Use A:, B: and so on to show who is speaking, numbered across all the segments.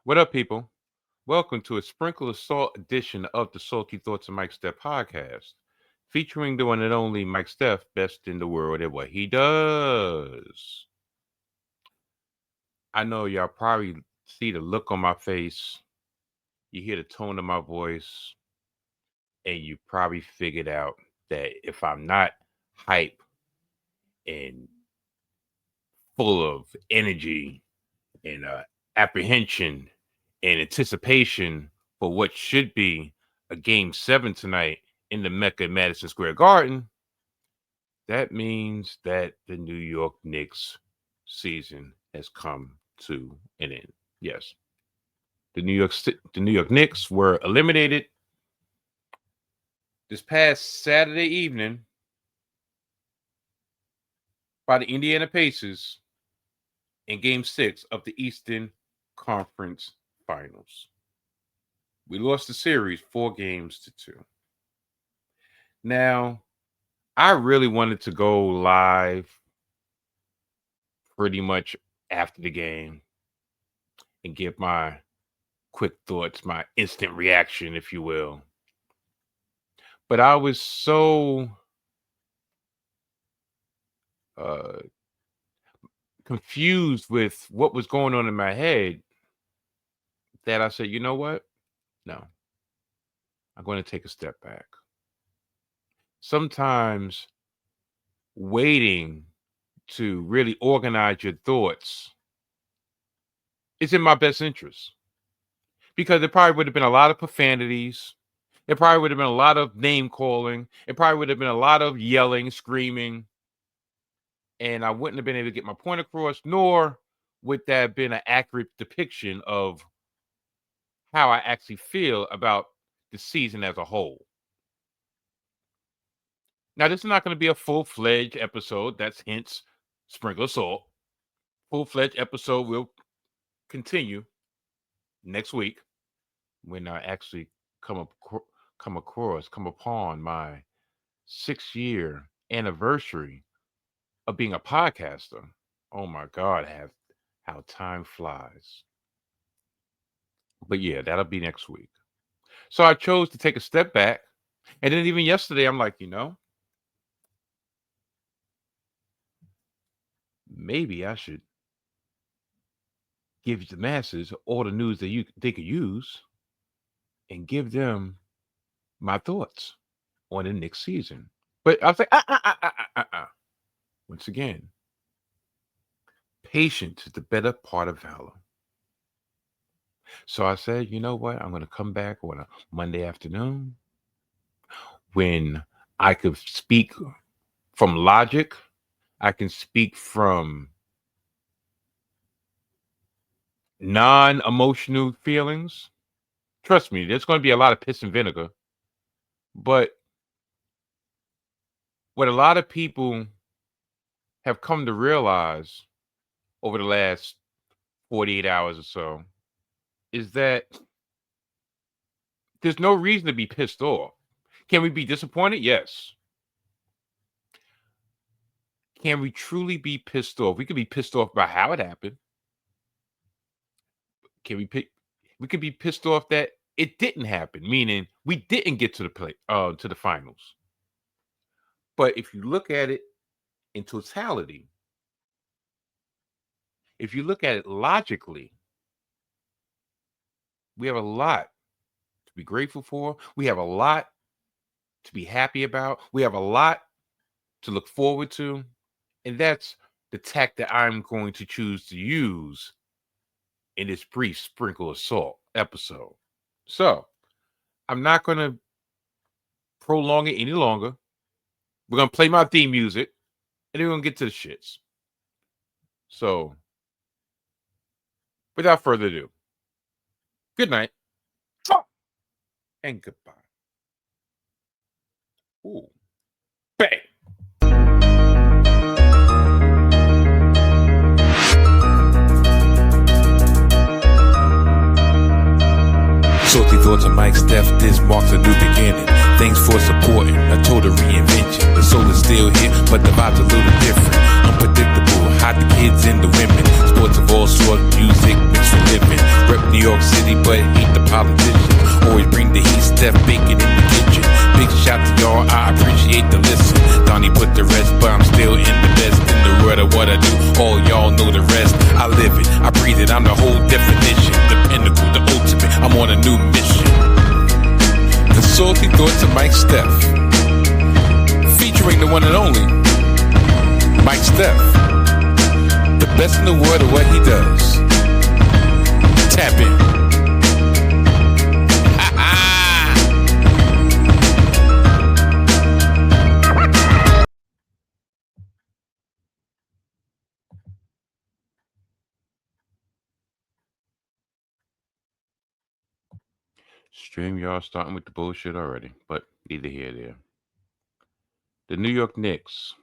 A: What up, people? Welcome to a sprinkle of salt edition of the Salty Thoughts of Mike Steph podcast, featuring the one and only Mike Steph, best in the world at what he does. I know y'all probably see the look on my face, you hear the tone of my voice, and you probably figured out that if I'm not hype and full of energy and apprehension and anticipation for what should be a Game 7 tonight in the Mecca Madison Square Garden, that means that the New York Knicks season has come to an end. Yes, the New York Knicks were eliminated this past Saturday evening by the Indiana Pacers in Game 6 of the Eastern Conference Finals. We lost the series 4-2. Now, I really wanted to go live pretty much after the game and give my quick thoughts, my instant reaction, if you will. But I was so confused with what was going on in my head that I said, you know what? No, I'm going to take a step back. Sometimes waiting to really organize your thoughts is in my best interest, because there probably would have been a lot of profanities. It probably would have been a lot of name calling. It probably would have been a lot of yelling, screaming. And I wouldn't have been able to get my point across, nor would that have been an accurate depiction of how I actually feel about the season as a whole. Now, this is not going to be a full-fledged episode. That's hence sprinkle of salt. Full-fledged episode will continue next week when I actually come upon my 6-year anniversary of being a podcaster. Oh my God, how time flies. But yeah, that'll be next week. So I chose to take a step back. And then even yesterday, I'm like, maybe I should give the masses all the news that they could use and give them my thoughts on the next season. But I was like, Once again, patience is the better part of valor. So I said, you know what? I'm going to come back on a Monday afternoon when I could speak from logic. I can speak from non-emotional feelings. Trust me, there's going to be a lot of piss and vinegar. But what a lot of people have come to realize over the last 48 hours or so is that there's no reason to be pissed off. Can we be disappointed? Yes. Can we truly be pissed off? We could be pissed off by how it happened. We could be pissed off that it didn't happen, meaning we didn't get to the finals. But if you look at it in totality, if you look at it logically, we have a lot to be grateful for. We have a lot to be happy about. We have a lot to look forward to. And that's the tack that I'm going to choose to use in this brief sprinkle of salt episode. So I'm not going to prolong it any longer. We're going to play my theme music, and then we're going to get to the shits. So without further ado, good night and goodbye. Ooh. Bang.
B: Salty thoughts of Mike Steph, this marks a new beginning. Thanks for supporting a total reinvention. The soul is still here, but the vibe's a little different. Unpredictable, hide the kids and the women. Sports of all sorts, music, mixed with living. Rep New York I live it, I breathe it, I'm the whole definition. The pinnacle, the ultimate, I'm on a new mission. The salty thoughts of Mike Steph, featuring the one and only Mike Steph, the best in the world at what he does. Tap in.
A: StreamYard starting with the bullshit already, but neither here nor there. The New York Knicks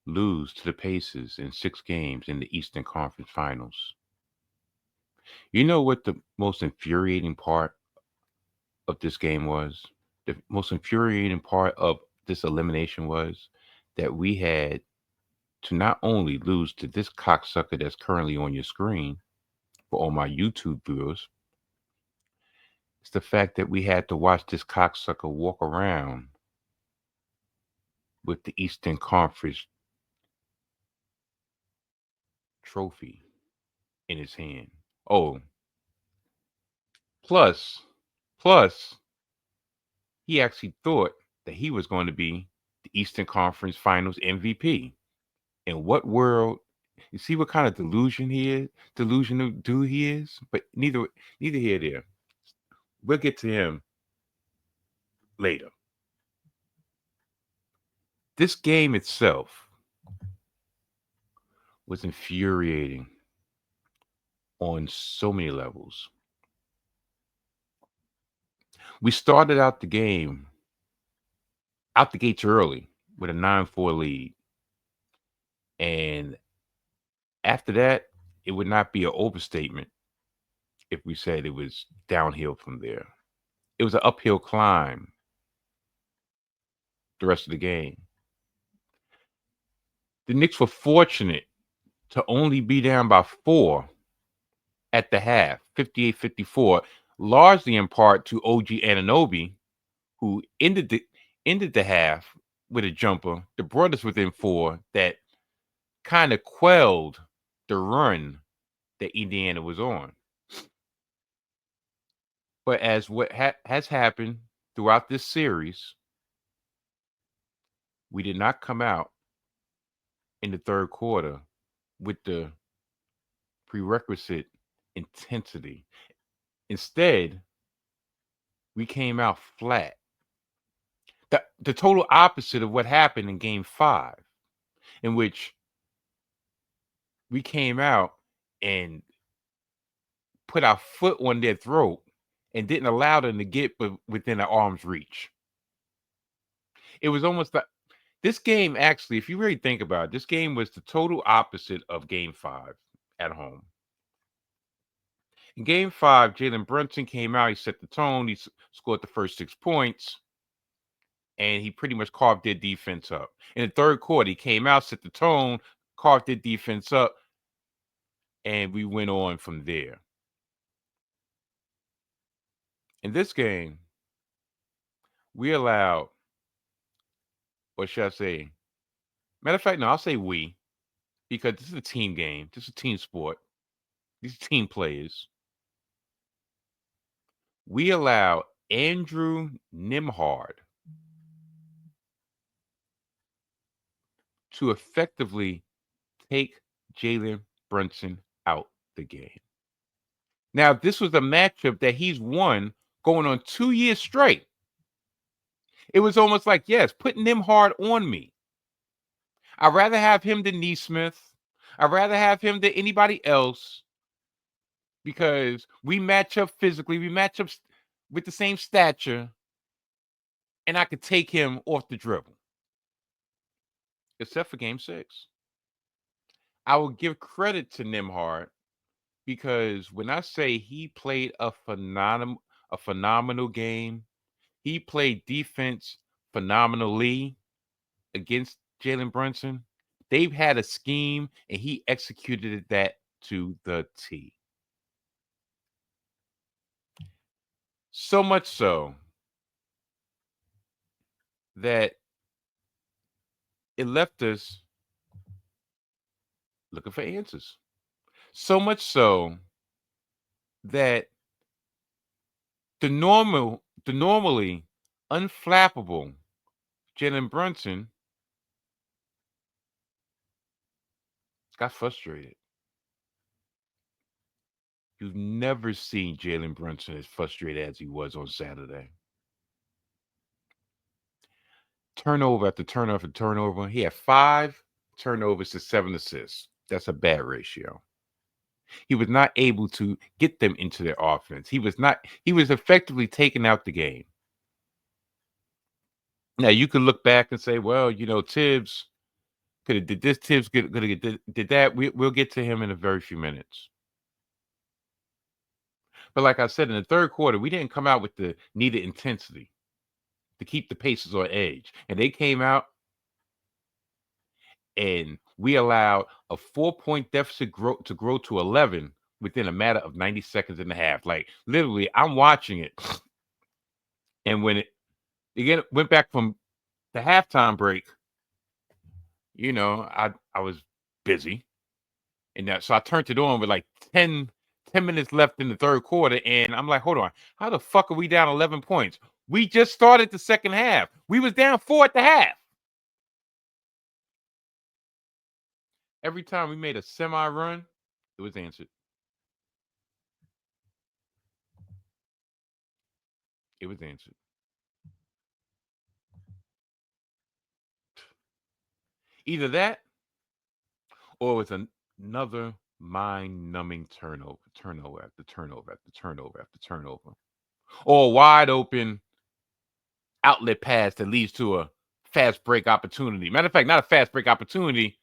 A: lose to the Pacers in 6 games in the Eastern Conference Finals. You know what the most infuriating part of this game was? The most infuriating part of this elimination was that we had to not only lose to this cocksucker that's currently on your screen for all my YouTube viewers, it's the fact that we had to watch this cocksucker walk around with the Eastern Conference trophy in his hand. Oh, plus, he actually thought that he was going to be the Eastern Conference Finals MVP. In what world? You see what kind of delusional dude he is? But neither here nor there. We'll get to him later. This game itself was infuriating on so many levels. We started out the game out the gates early with a 9-4 lead. And after that, it would not be an overstatement if we said it was downhill from there. It was an uphill climb the rest of the game. The Knicks were fortunate to only be down by 4 at the half, 58-54, largely in part to OG Anunoby, who ended the half with a jumper that brought us within 4 that kind of quelled the run that Indiana was on. But as what has happened throughout this series, we did not come out in the third quarter with the prerequisite intensity. Instead, we came out flat. The total opposite of what happened in Game 5, in which we came out and put our foot on their throat and didn't allow them to get within our arm's reach. It was almost like this game, actually, if you really think about it, this game was the total opposite of Game 5 at home. In Game 5, Jalen Brunson came out, he set the tone, he scored the first 6 points, and he pretty much carved their defense up. In the third quarter, he came out, set the tone, carved their defense up, and we went on from there. In this game, we allowed, or should I say, matter of fact, no, I'll say we, because this is a team game. This is a team sport. These are team players. We allowed Andrew Nembhard to effectively take Jalen Brunson out the game. Now, this was a matchup that he's won going on 2 years straight. It was almost like, yes, put Nembhard on me. I'd rather have him than Neesmith. I'd rather have him than anybody else because we match up physically. We match up with the same stature, and I could take him off the dribble. Except for Game 6. I will give credit to Nembhard because when I say he played a phenomenal game, he played defense phenomenally against Jalen Brunson. They've had a scheme, and he executed that to the T. So much so that it left us looking for answers. So much so that the normally unflappable Jalen Brunson got frustrated. You've never seen Jalen Brunson as frustrated as he was on Saturday. Turnover after turnover after turnover. He had 5 turnovers to 7 assists. That's a bad ratio. He was not able to get them into their offense. He was effectively taking out the game. Now you could look back and say, well, THIBS could have did this, THIBS could have did that. We'll get to him in a very few minutes. But like I said, in the third quarter, we didn't come out with the needed intensity to keep the Pacers on edge. And they came out and we allowed a 4-point deficit grow to 11 within a matter of 90 seconds and a half. Like literally, I'm watching it. And when it went back from the halftime break, I was busy. And so I turned it on with like 10 minutes left in the third quarter. And I'm like, hold on, how the fuck are we down 11 points? We just started the second half. We was down 4 at the half. Every time we made a semi-run, it was answered. It was answered. Either that or it was another mind-numbing turnover after turnover after turnover after turnover. Or a wide open outlet pass that leads to a fast break opportunity. Matter of fact, not a fast break opportunity,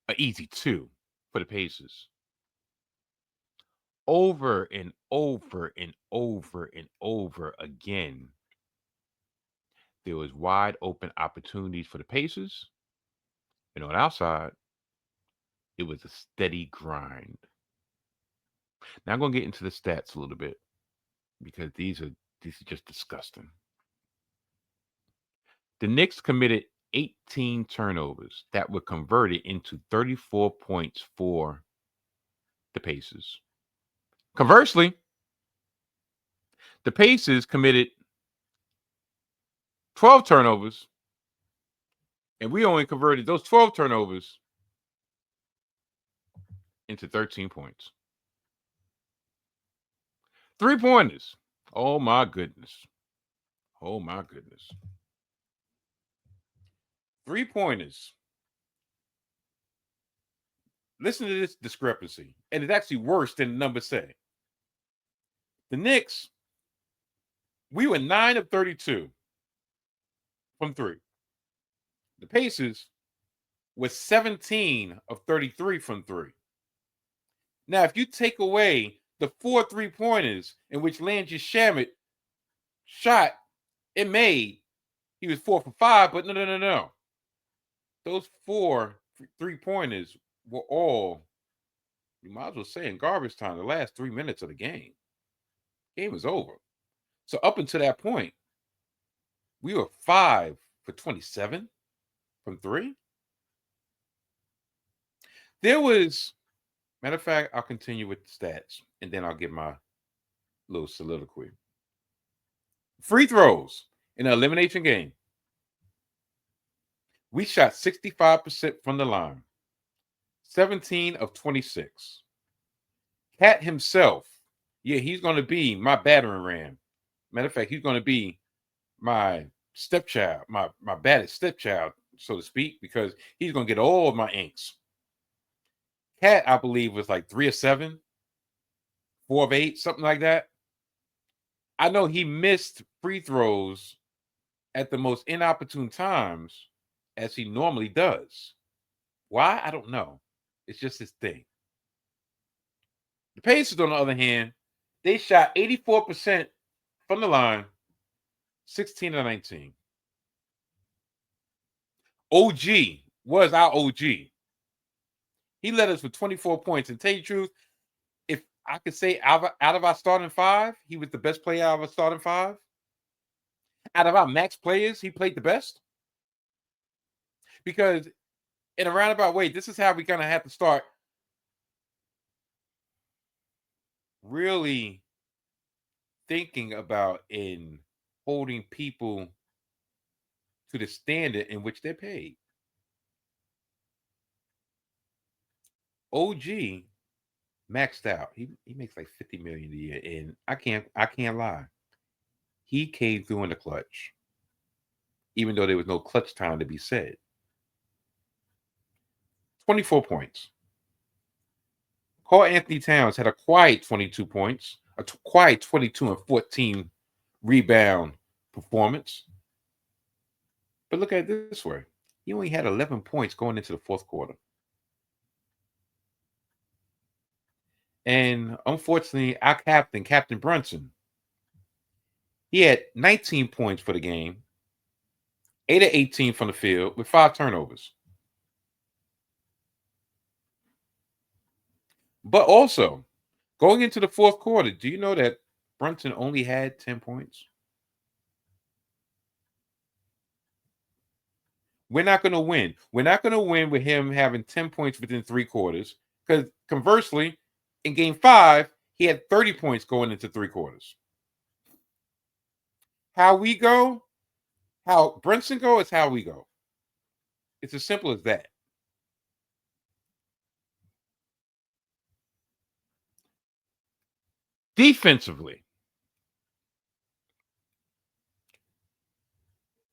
A: an easy 2 for the Pacers. Over and over and over and over again, there was wide open opportunities for the Pacers. And on our side, it was a steady grind. Now I'm going to get into the stats a little bit because these are just disgusting. The Knicks committed 18 turnovers that were converted into 34 points for the Pacers. Conversely, the Pacers committed 12 turnovers, and we only converted those 12 turnovers into 13 points. 3-pointers. Oh, my goodness. Oh, my goodness. 3-pointers. Listen to this discrepancy. And it's actually worse than the numbers say. The Knicks, we were 9 of 32 from 3. The Pacers was 17 of 33 from 3. Now, if you take away the 4 3-pointers in which Landry Shamet shot and made, he was 4 for 5, but no. Those 4 3-pointers were all, you might as well say, in garbage time, the last 3 minutes of the game. Game was over. So up until that point, we were 5 for 27 from 3. There was, matter of fact, I'll continue with the stats, and then I'll give my little soliloquy. Free throws in an elimination game. We shot 65% from the line, 17 of 26. Cat himself, yeah, he's going to be my battering ram. Matter of fact, he's going to be my stepchild, my baddest stepchild, so to speak, because he's going to get all of my inks. Cat, I believe, was like 3 of 7, 4 of 8, something like that. I know he missed free throws at the most inopportune times, as he normally does. Why? I don't know. It's just his thing. The Pacers, on the other hand, they shot 84% from the line, 16 of 19. OG was our OG. He led us with 24 points. And tell you the truth, if I could say out of our starting 5, he was the best player out of our starting 5. Out of our max players, he played the best. Because in a roundabout way, this is how we're going to have to start really thinking about and holding people to the standard in which they're paid. OG maxed out. He makes like 50 million a year, and I can't lie. He came through in the clutch, even though there was no clutch time to be said. 24 points. Carl Anthony Towns had a quiet 22 points, quiet 22 and 14 rebound performance. But look at it this way. He only had 11 points going into the fourth quarter. And unfortunately, our captain, Captain Brunson, he had 19 points for the game, 8 of 18 from the field with 5 turnovers. But also, going into the fourth quarter, do you know that Brunson only had 10 points? We're not going to win. We're not going to win with him having 10 points within 3 quarters. Because conversely, in game 5, he had 30 points going into 3 quarters. How we go, how Brunson go is how we go. It's as simple as that. Defensively,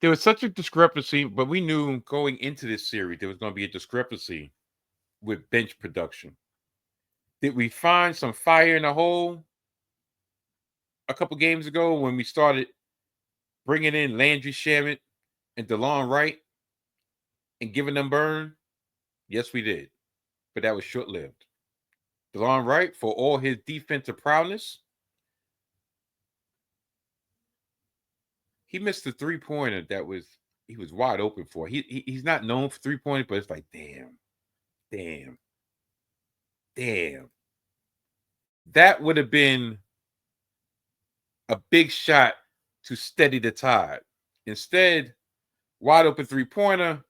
A: there was such a discrepancy, but we knew going into this series there was going to be a discrepancy with bench production. Did we find some fire in the hole a couple games ago when we started bringing in Landry Shamet and DeLon Wright and giving them burn? Yes, we did. But that was short-lived. DeLon Wright, for all his defensive prowess, he missed the three-pointer he was wide open for. He's not known for three-pointers, but it's like, damn. That would have been a big shot to steady the tide. Instead, wide open three-pointer,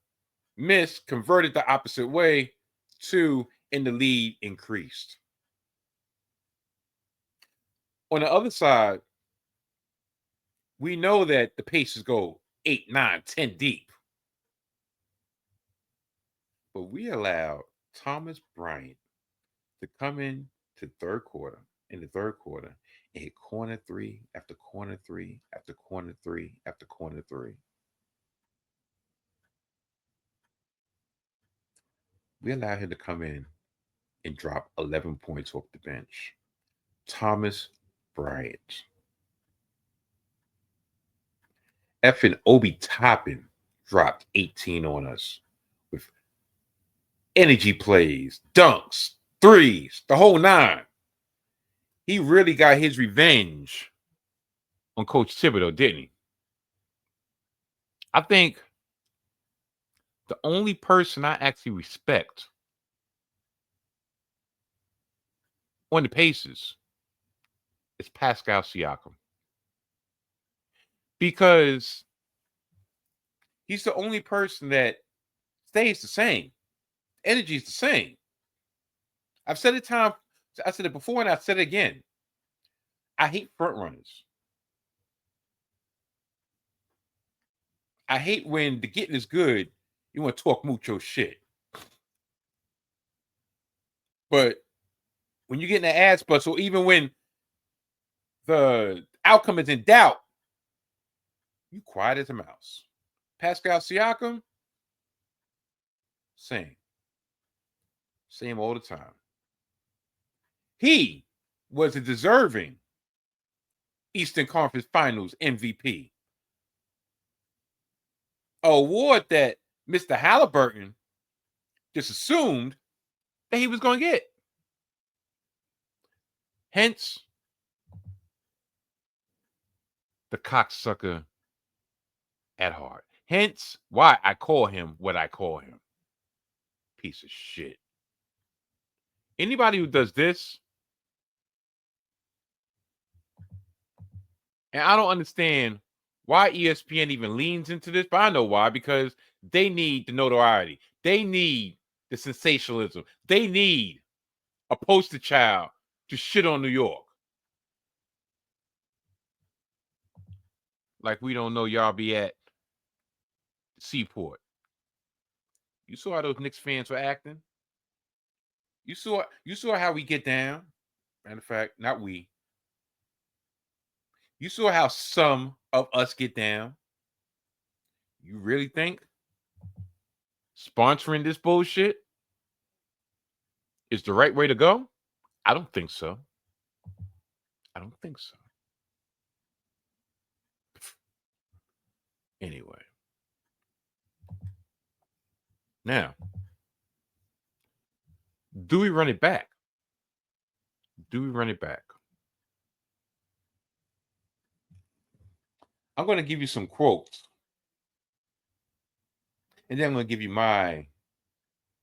A: missed, converted the opposite way, and the lead increased. On the other side, we know that the Pacers go 8, 9, 10 deep. But we allowed Thomas Bryant to come in to in the third quarter, and hit corner 3 after corner 3 after corner 3 after corner 3. We allowed him to come in and drop 11 points off the bench. Thomas Bryant. Effing Obi Toppin dropped 18 on us with energy plays, dunks, threes, the whole 9. He really got his revenge on Coach Thibodeau, didn't he? I think the only person I actually respect on the Pacers is Pascal Siakam. Because he's the only person that stays the same. Energy is the same. I said it before and I said it again. I hate front runners. I hate when the getting is good, you want to talk mucho shit. But when you get in the ass bustle, even when the outcome is in doubt, you quiet as a mouse. Pascal Siakam, same. Same all the time. He was a deserving Eastern Conference Finals MVP. An award that Mr. Halliburton just assumed that he was going to get. Hence, the cocksucker at heart. Hence, why I call him what I call him. Piece of shit. Anybody who does this, and I don't understand why ESPN even leans into this, but I know why, because they need the notoriety. They need the sensationalism. They need a poster child to shit on New York. like we don't know y'all be at Seaport. You saw how those Knicks fans were acting. You saw how we get down. Matter of fact, not we. You saw how some of us get down. You really think sponsoring this bullshit is the right way to go? I don't think so. I don't think so. Anyway. Now, do we run it back? Do we run it back? I'm going to give you some quotes. And then I'm going to give you my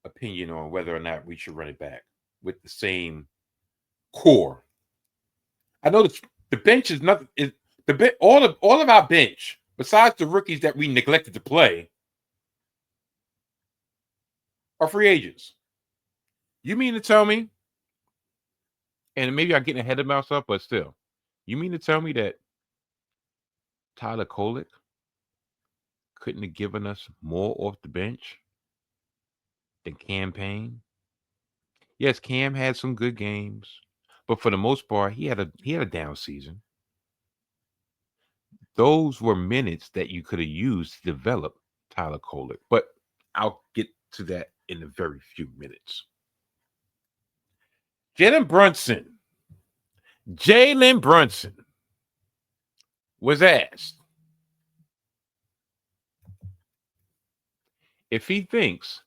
A: opinion on whether or not we should run it back with the same core. I know the bench is nothing. All of our bench, besides the rookies that we neglected to play, are free agents. You mean to tell me, and maybe I'm getting ahead of myself, but still, you mean to tell me that Tyler Kolek couldn't have given us more off the bench than Cam Payne? Yes, Cam had some good games, but for the most part, he had a down season. Those were minutes that you could have used to develop Tyler Kolek, but I'll get to that in a very few minutes. Jalen Brunson was asked if he thinks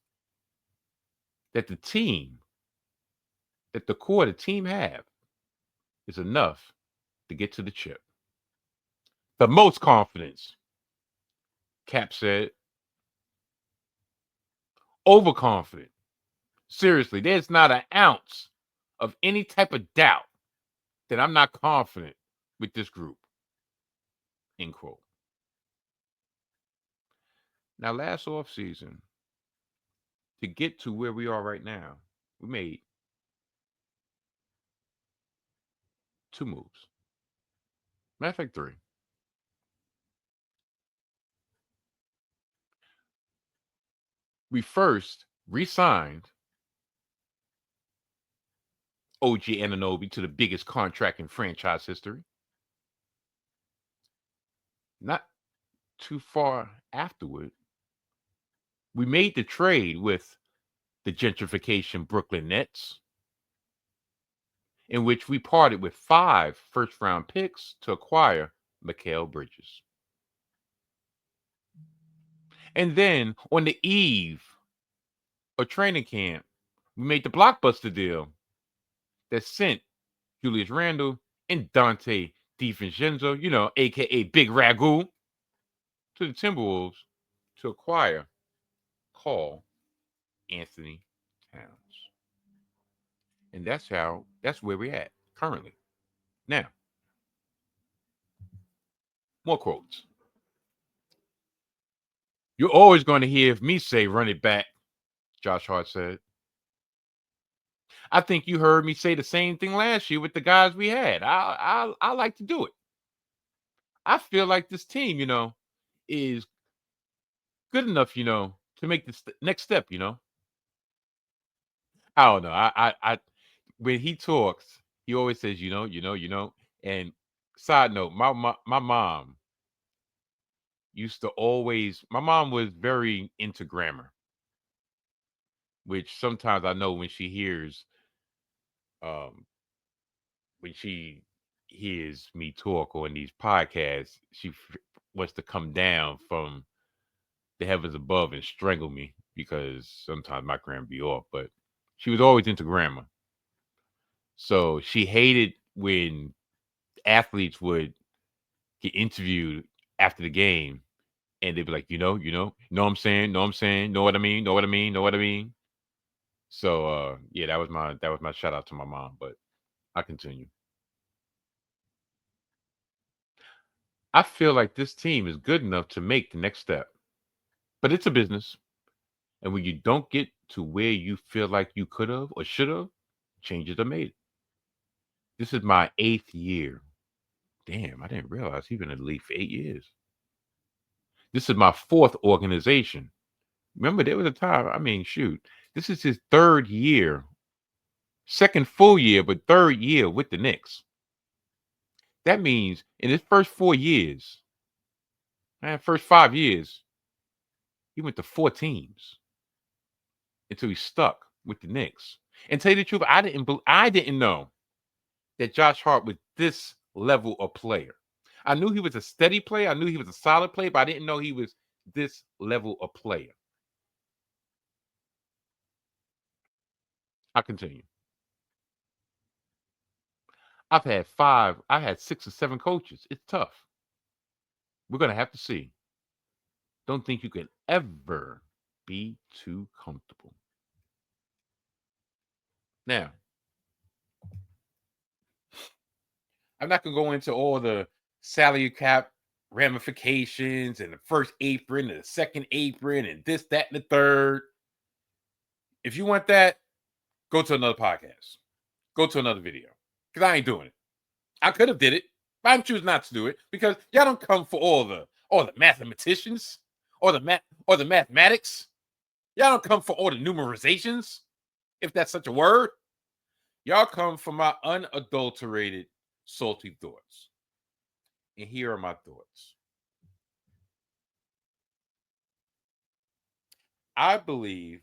A: that the core the team have is enough to get to the chip. The most confidence, Cap said. Overconfident. Seriously, there's not an ounce of any type of doubt that I'm not confident with this group. End quote. Now, last offseason, to get to where we are right now, we made 2 moves. Matter of fact, 3. We first re-signed OG Anunoby to the biggest contract in franchise history. Not too far afterward, we made the trade with the gentrification Brooklyn Nets, in which we parted with 5 first-round picks to acquire Mikal Bridges. And then on the eve of training camp, we made the blockbuster deal that sent Julius Randle and Dante DiVincenzo, a.k.a. Big Ragu, to the Timberwolves to acquire Karl Anthony Towns. And that's where we're at currently. Now, more quotes. You're always going to hear me say run it back, Josh Hart said. I think you heard me say the same thing last year with the guys we had. I like to do it. I feel like this team, is good enough, to make this next step, I don't know. I when he talks, he always says, And side note, my mom used to always. My mom was very into grammar, which sometimes I know when she hears me talk on these podcasts, she wants to come down from the heavens above and strangle me because sometimes my grammar be off. But she was always into grammar, so she hated when athletes would get interviewed after the game and they'd be like, know what I'm saying, know what I mean. So yeah, that was my shout out to my mom, but I continue. I feel like this team is good enough to make the next step. But it's a business. And when you don't get to where you feel like you could have or should have, changes are made. This is my 8th year. Damn, I didn't realize he's been in the league for 8 years. This is my 4th organization. Remember, there was a time, I mean, shoot, this is his 3rd year, 2nd full year, but 3rd year with the Knicks. That means in his first 4 years, first 5 years, he went to 4 teams until he stuck with the Knicks. And tell you the truth, I didn't know that Josh Hart was this level of player. I knew he was a steady player. I knew he was a solid player, but I didn't know he was this level of player. I continue. I had 6 or 7 coaches. It's tough. We're going to have to see. Don't think you can ever be too comfortable. Now, I'm not going to go into all the salary cap ramifications and the first apron and the second apron and this, that, and the third. If you want that, go to another podcast. Go to another video. Because I ain't doing it. I could have did it, but I'm choosing not to do it because y'all don't come for all the mathematicians or the mathematics. Y'all don't come for all the numerizations, if that's such a word. Y'all come for my unadulterated, salty thoughts. And here are my thoughts. I believe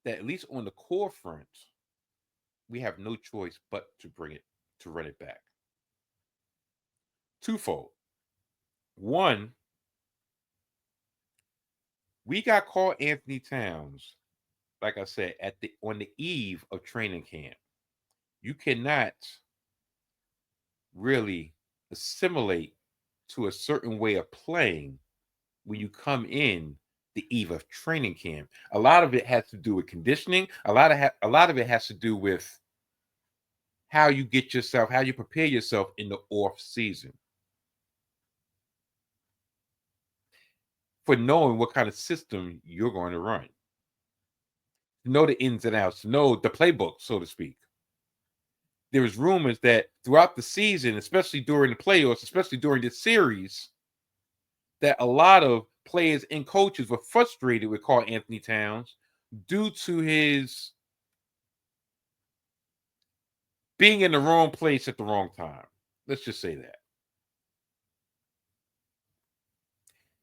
A: that at least on the core front, we have no choice but to run it back. Twofold. One, we got Karl Anthony Towns, like I said, on the eve of training camp. You cannot really assimilate to a certain way of playing when you come in the eve of training camp. A lot of it has to do with conditioning. A lot of it has to do with how you prepare yourself in the off season for knowing what kind of system you're going to run. Know the ins and outs, know the playbook, so to speak. There was rumors that throughout the season, especially during the playoffs, especially during this series, that a lot of players and coaches were frustrated with Karl Anthony Towns due to his being in the wrong place at the wrong time. Let's just say that.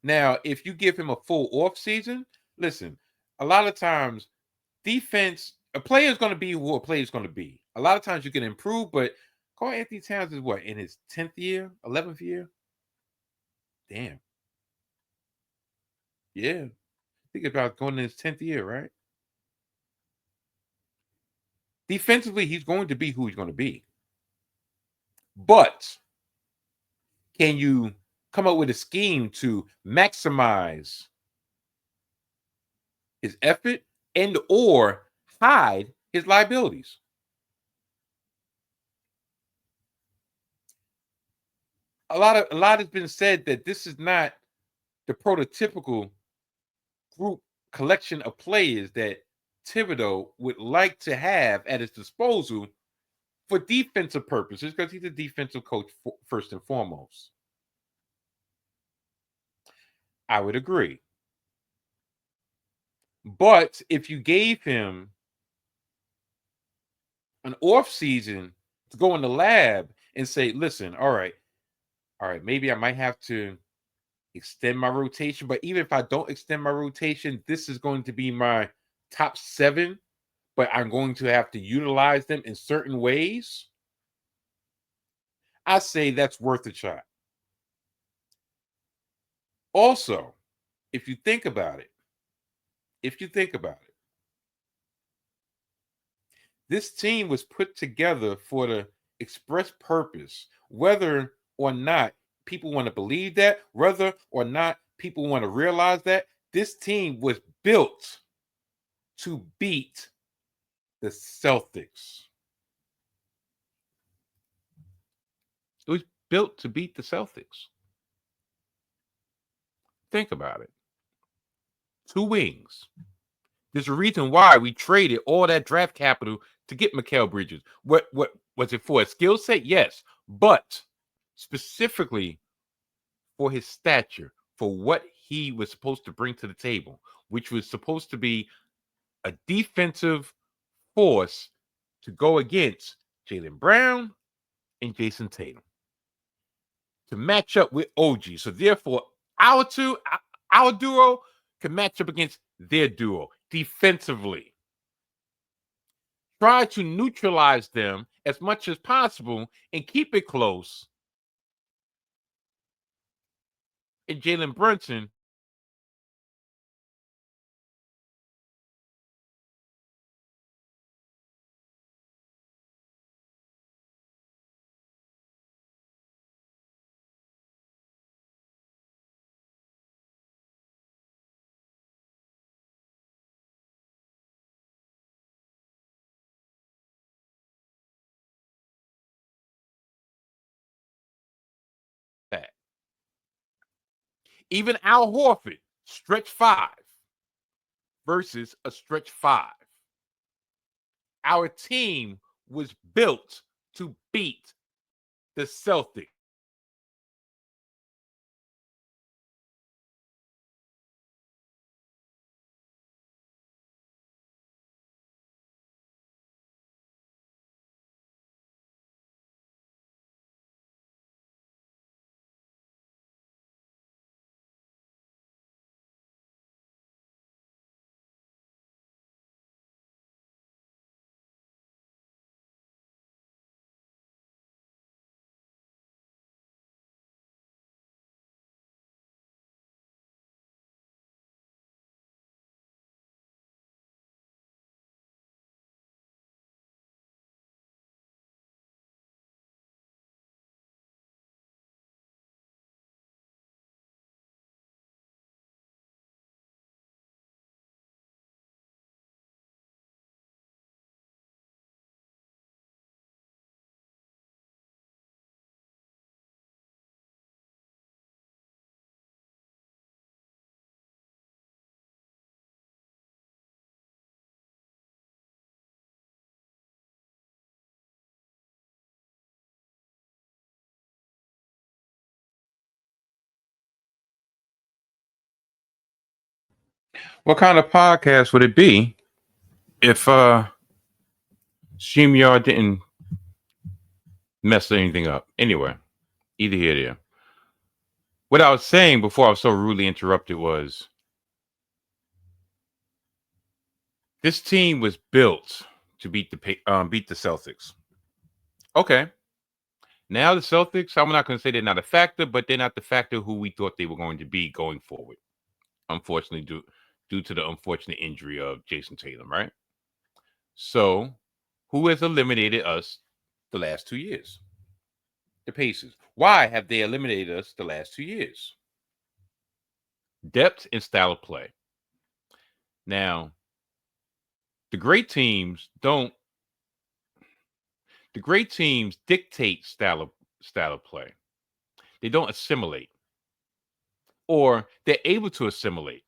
A: Now, if you give him a full off season, listen, a lot of times defense, a player is going to be who a player is going to be. A lot of times you can improve, but Karl Anthony Towns is what, in his 10th year, 11th year? Damn. Yeah. Think about going in his 10th year, right? Defensively, he's going to be who he's going to be. But can you come up with a scheme to maximize his effort and or hide his liabilities? A lot has been said that this is not the prototypical group collection of players that Thibodeau would like to have at his disposal for defensive purposes, because he's a defensive coach first and foremost. I would agree. But if you gave him an off season to go in the lab and say, listen, all right, maybe I might have to extend my rotation, but even if I don't extend my rotation, this is going to be my top 7, but I'm going to have to utilize them in certain ways. I say that's worth a shot. Also, if you think about it, this team was put together for the express purpose, whether or not people want to believe that, whether or not people want to realize that, this team was built to beat the Celtics. It was built to beat the Celtics. Think about it. 2 wings. There's a reason why we traded all that draft capital to get Mikal Bridges. What was it for? A skill set? Yes. But specifically for his stature, for what he was supposed to bring to the table, which was supposed to be a defensive force to go against Jaylen Brown and Jason Tatum to match up with OG. So therefore, our duo can match up against their duo defensively. Try to neutralize them as much as possible and keep it close. And Jalen Brunson that. Even Al Horford, stretch 5 versus a stretch 5. Our team was built to beat the Celtics. What kind of podcast would it be if StreamYard didn't mess anything up? Anyway, either here or there. What I was saying before I was so rudely interrupted was this team was built to beat the Celtics. Okay. Now the Celtics, I'm not going to say they're not a factor, but they're not the factor who we thought they were going to be going forward. Unfortunately, due to the unfortunate injury of Jason Tatum, right? So, who has eliminated us the last 2 years? The Pacers. Why have they eliminated us the last 2 years? Depth and style of play. Now, the great teams dictate style of play. They don't assimilate. Or they're able to assimilate.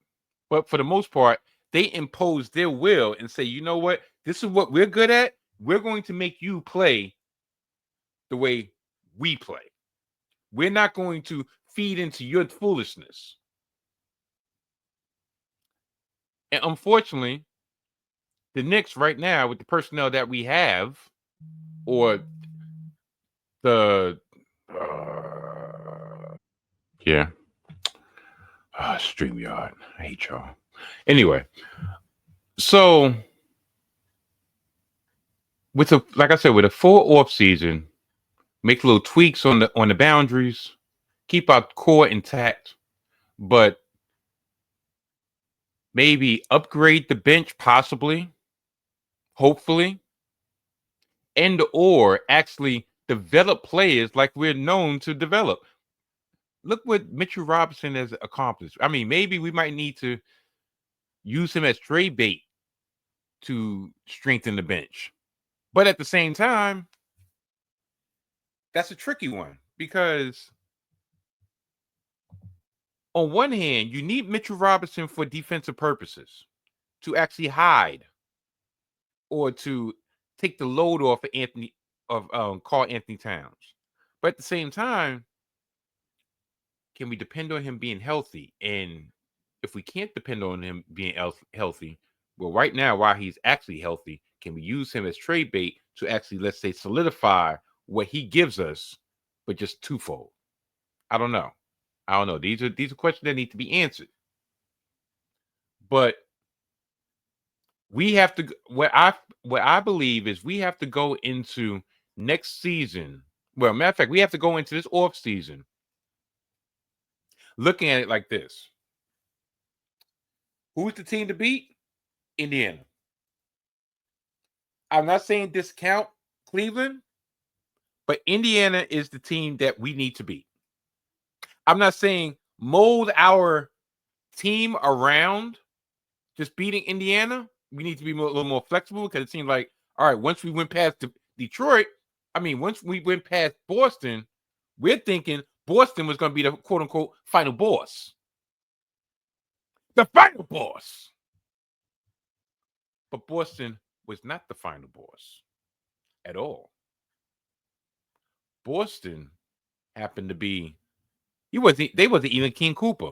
A: But for the most part, they impose their will and say, you know what? This is what we're good at. We're going to make you play the way we play. We're not going to feed into your foolishness. And unfortunately, the Knicks right now, with the personnel that we have, or the StreamYard, I hate y'all. Anyway, so with a full off season, make little tweaks on the boundaries, keep our core intact, but maybe upgrade the bench, possibly, hopefully, and or actually develop players like we're known to develop. Look what Mitchell Robinson has accomplished. I mean, maybe we might need to use him as trade bait to strengthen the bench. But at the same time, that's a tricky one because on one hand, you need Mitchell Robinson for defensive purposes to actually hide or to take the load off of Karl Anthony Towns. But at the same time, can we depend on him being healthy? And if we can't depend on him being healthy, well, right now, while he's actually healthy, can we use him as trade bait to actually, let's say, solidify what he gives us, but just twofold? I don't know. These are questions that need to be answered. But we have to, what I believe is we have to go into next season. Well, matter of fact, we have to go into this off season looking at it like this. Who's the team to beat? Indiana. I'm not saying discount Cleveland, but Indiana is the team that we need to beat. I'm not saying mold our team around just beating Indiana. We need to be a little more flexible because it seems like, all right, once we went past Detroit, once we went past Boston, we're thinking Boston was going to be the quote-unquote final boss. The final boss. But Boston was not the final boss at all. Boston happened to be, they wasn't even King Cooper.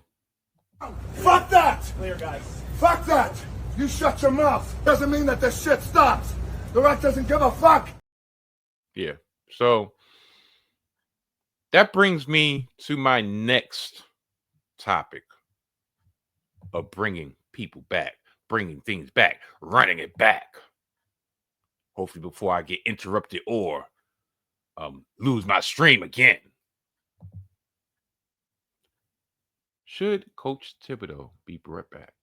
C: Fuck that! Clear, guys. Fuck that! You shut your mouth. Doesn't mean that this shit stops. The rest doesn't give a fuck.
A: Yeah. So that brings me to my next topic of bringing people back, bringing things back, running it back. Hopefully before I get interrupted or lose my stream again. Should Coach Thibodeau be brought back?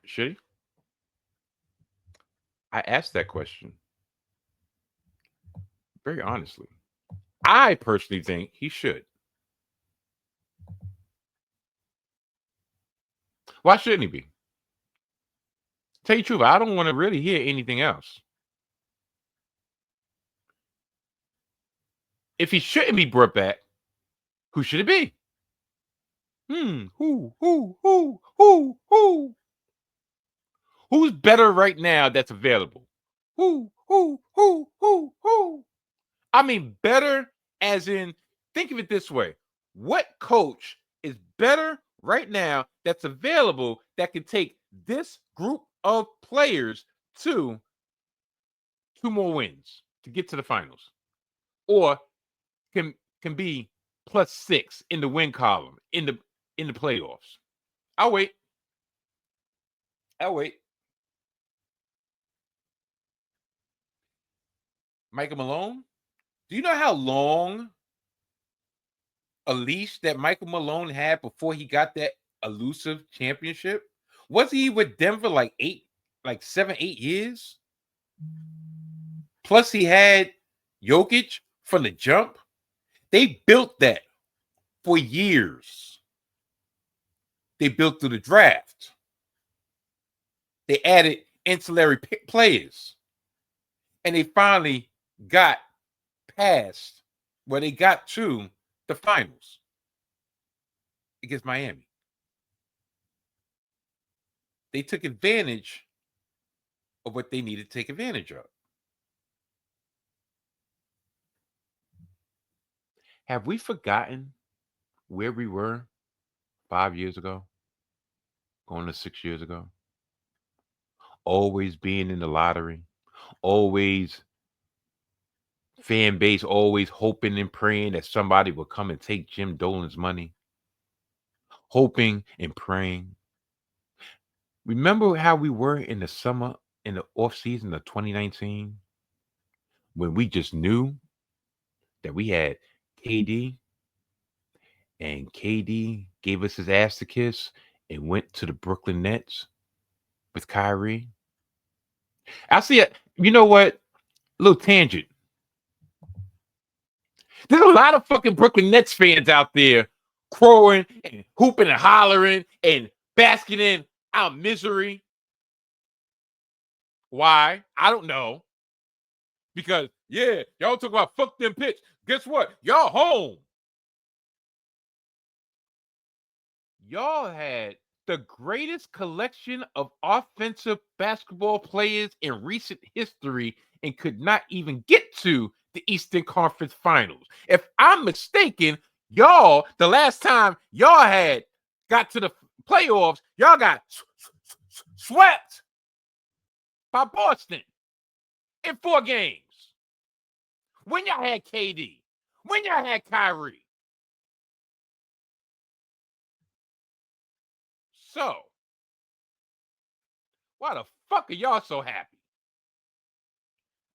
A: Should he? I asked that question very honestly. I personally think he should. Why shouldn't he be? Tell you the truth, I don't want to really hear anything else. If he shouldn't be brought back, who should it be? Who? Who's better right now that's available? Who? I mean, better as in, think of it this way. What coach is better right now that's available that can take this group of players to 2 more wins to get to the finals? Or can be +6 in the win column in the playoffs? I'll wait. Michael Malone? Do you know how long a leash that Michael Malone had before he got that elusive championship? Was he with Denver like 7, 8 years? Plus he had Jokic from the jump. They built that for years. They built through the draft. They added ancillary players. And they finally got past where they got to the finals against Miami. They took advantage of what they needed to take advantage of. Have we forgotten where we were 5 years ago? Going to 6 years ago? Always being in the lottery. Always fan base, always hoping and praying that somebody will come and take Jim Dolan's money. Hoping and praying. Remember how we were in the summer, in the offseason of 2019? When we just knew that we had KD, and KD gave us his ass to kiss and went to the Brooklyn Nets with Kyrie. I see it. You know what? Little tangent. There's a lot of fucking Brooklyn Nets fans out there crowing and hooping and hollering and basking in our misery. Why? I don't know. Because, yeah, y'all talk about fuck them pitch. Guess what? Y'all home. Y'all had the greatest collection of offensive basketball players in recent history and could not even get to the Eastern Conference Finals. If I'm mistaken, y'all, the last time y'all had got to the playoffs, y'all got swept by Boston in 4 games. When y'all had KD, when y'all had Kyrie. So, why the fuck are y'all so happy?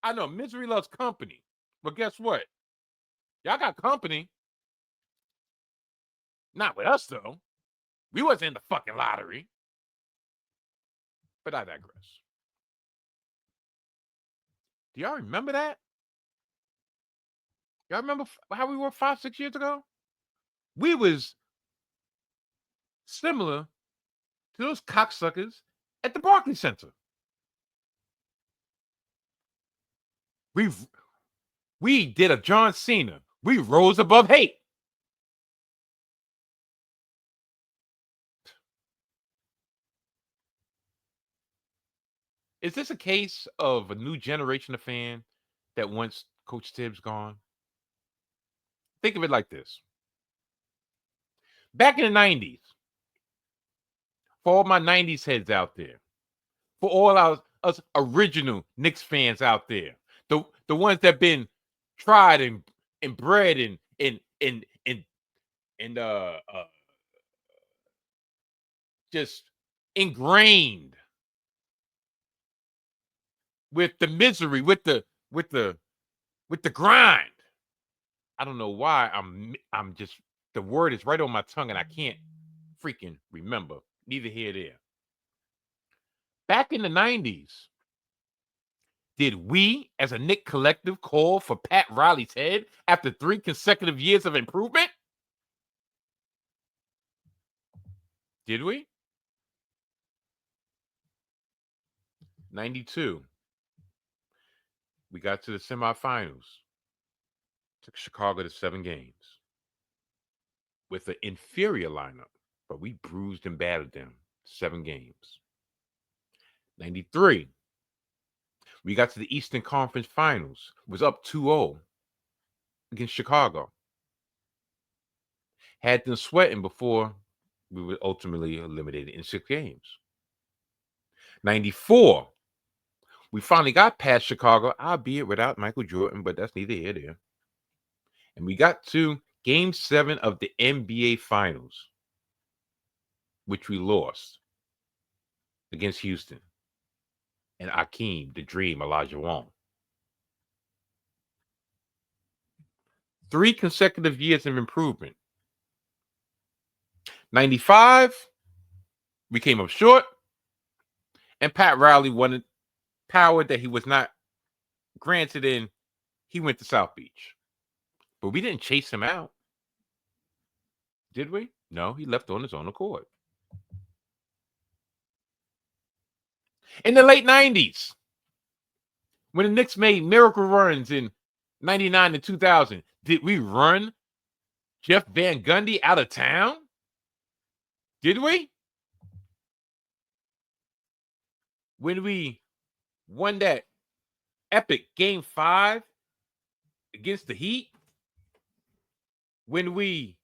A: I know misery loves company, but guess what? Y'all got company. Not with us, though. We wasn't in the fucking lottery. But I digress. Do y'all remember that? Y'all remember how we were 5-6 years ago? We was similar to those cocksuckers at the Barclays Center. We did a John Cena. We rose above hate. Is this a case of a new generation of fan that wants Coach Tibbs gone? Think of it like this. Back in the 90s, for all my 90s heads out there, for all us original Knicks fans out there, the ones that been tried and bred and just ingrained with the misery, with the grind. I don't know why I'm just, the word is right on my tongue and I can't freaking remember. Neither here nor there. Back in the 90s, did we as a Knick collective call for Pat Riley's head after 3 consecutive years of improvement? Did we? 92. We got to the semifinals. Took Chicago to 7 games with an inferior lineup, but we bruised and battered them 7 games. 93. We got to the Eastern Conference Finals. Was up 2-0 against Chicago. Had them sweating before we were ultimately eliminated in 6 games. 94. We finally got past Chicago, albeit without Michael Jordan, but that's neither here nor there. And we got to Game 7 of the NBA Finals, which we lost against Houston and Akeem, the Dream, Olajuwon. 3 consecutive years of improvement. 95, we came up short, and Pat Riley wanted power that he was not granted in. He went to South Beach. But we didn't chase him out. Did we? No, he left on his own accord. In the late 90s, when the Knicks made miracle runs in 99 and 2000, did we run Jeff Van Gundy out of town? Did we? When we won that epic Game 5 against the Heat? When we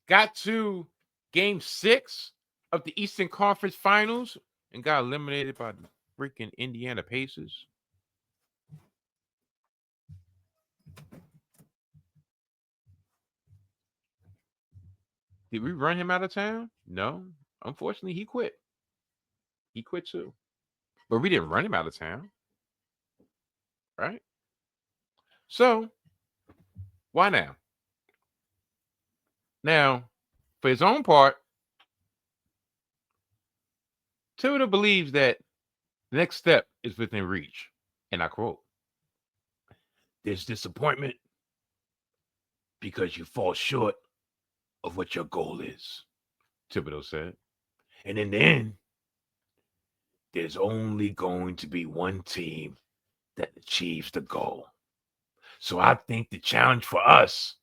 A: got to Game 6 of the Eastern Conference Finals and got eliminated by the freaking Indiana Pacers? Did we run him out of town? No. Unfortunately, he quit. He quit too. But we didn't run him out of town. Right? So, why now? Now, for his own part, Thibodeau believes that the next step is within reach. And I quote, "There's disappointment because you fall short of what your goal is," Thibodeau said. "And in the end, there's only going to be one team that achieves the goal. So I think the challenge for us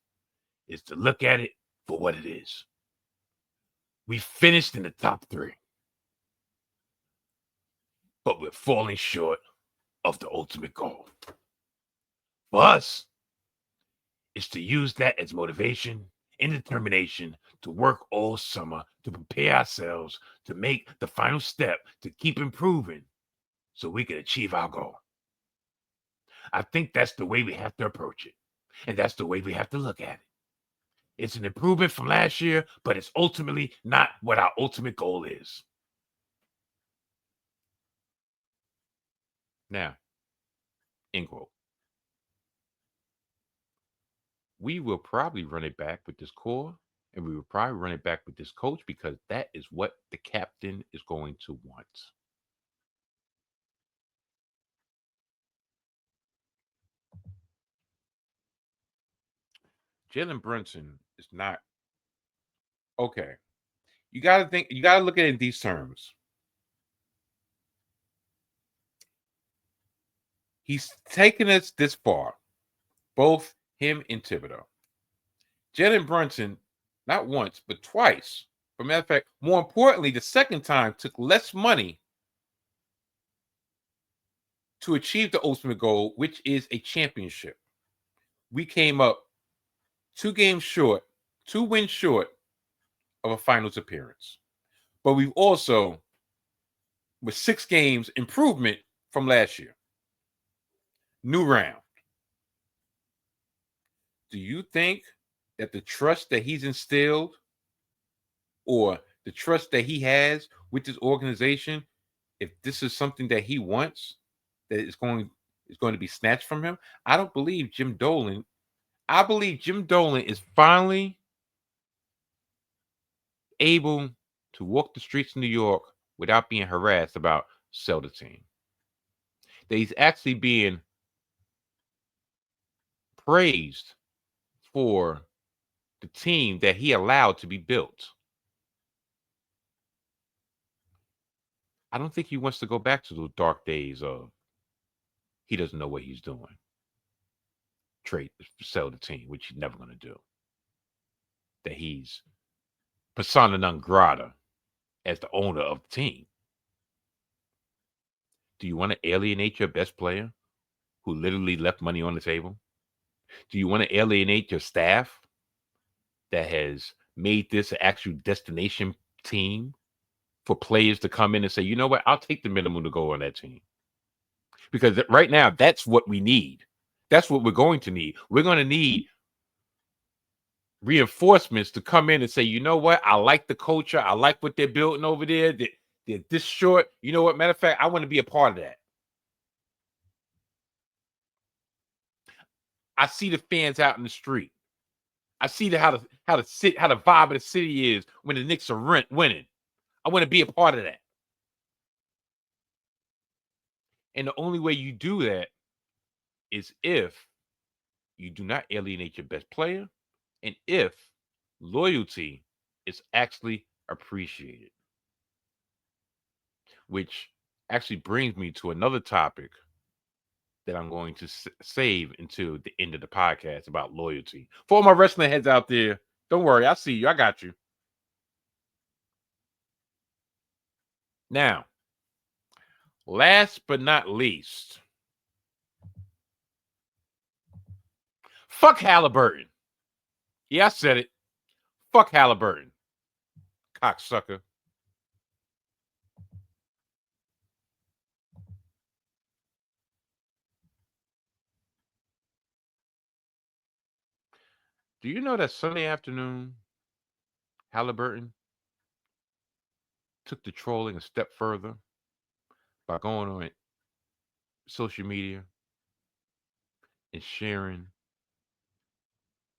A: is to look at it for what it is. We finished in the top 3, but we're falling short of the ultimate goal. For us, is to use that as motivation and determination to work all summer to prepare ourselves to make the final step to keep improving so we can achieve our goal. I think that's the way we have to approach it. And that's the way we have to look at it. It's an improvement from last year, but it's ultimately not what our ultimate goal is. Now, end quote. We will probably run it back with this core, and we will probably run it back with this coach because that is what the captain is going to want. Jalen Brunson is not okay. You got to think, you got to look at it in these terms. He's taken us this far, both him and Thibodeau. Jalen Brunson, not once, but twice. For matter of fact, more importantly, the second time took less money to achieve the ultimate goal, which is a championship. We came up 2 games short, 2 wins short of a finals appearance. But we've also, with 6 games improvement from last year. New round. Do you think that the trust that he's instilled or the trust that he has with this organization, if this is something that he wants, that is going to be snatched from him? I don't believe Jim Dolan. I believe Jim Dolan is finally able to walk the streets of New York without being harassed about sell the team. That he's actually being praised for the team that he allowed to be built. I don't think he wants to go back to those dark days of he doesn't know what he's doing. Trade, sell the team, which he's never going to do. That he's persona non grata as the owner of the team. Do you want to alienate your best player who literally left money on the table? Do you want to alienate your staff that has made this an actual destination team for players to come in and say, you know what, I'll take the minimum to go on that team? Because right now, that's what we need. That's what we're going to need. We're going to need reinforcements to come in and say, you know what, I like the culture. I like what they're building over there. They're this short. You know what, matter of fact, I want to be a part of that. I see the fans out in the street. I see how the vibe of the city is when the Knicks are winning. I want to be a part of that. And the only way you do that is if you do not alienate your best player and if loyalty is actually appreciated. Which actually brings me to another topic that I'm going to save until the end of the podcast about loyalty. For all my wrestling heads out there, don't worry. I see you. I got you. Now, last but not least, fuck HALIBURTON. Yeah, I said it. Fuck HALIBURTON. Cocksucker. Do you know that Sunday afternoon, HALIBURTON took the trolling a step further by going on social media and sharing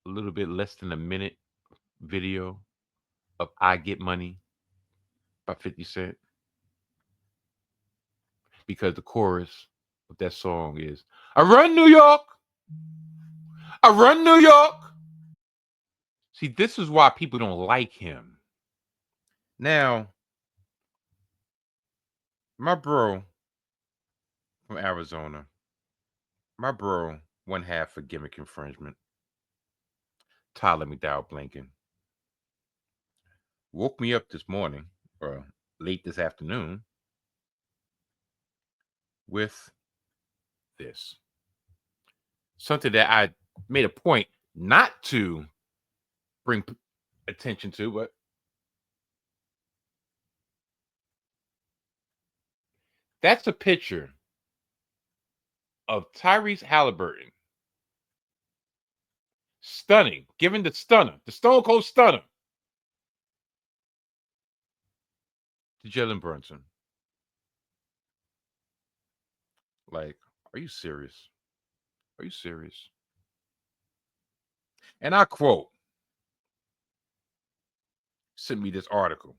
A: a little bit less than a minute video of I Get Money by 50 Cent? Because the chorus of that song is, I run New York. I run New York. See, this is why people don't like him. Now, my bro from Arizona, my bro, one half for gimmick infringement, Tyler McDowell Blinken, woke me up this morning, or late this afternoon, with this. Something that I made a point not to bring attention to, but that's a picture of Tyrese Halliburton. Stunning, giving the stunner, the Stone Cold Stunner to Jalen Brunson. Like, are you serious? Are you serious? And I quote, sent me this article.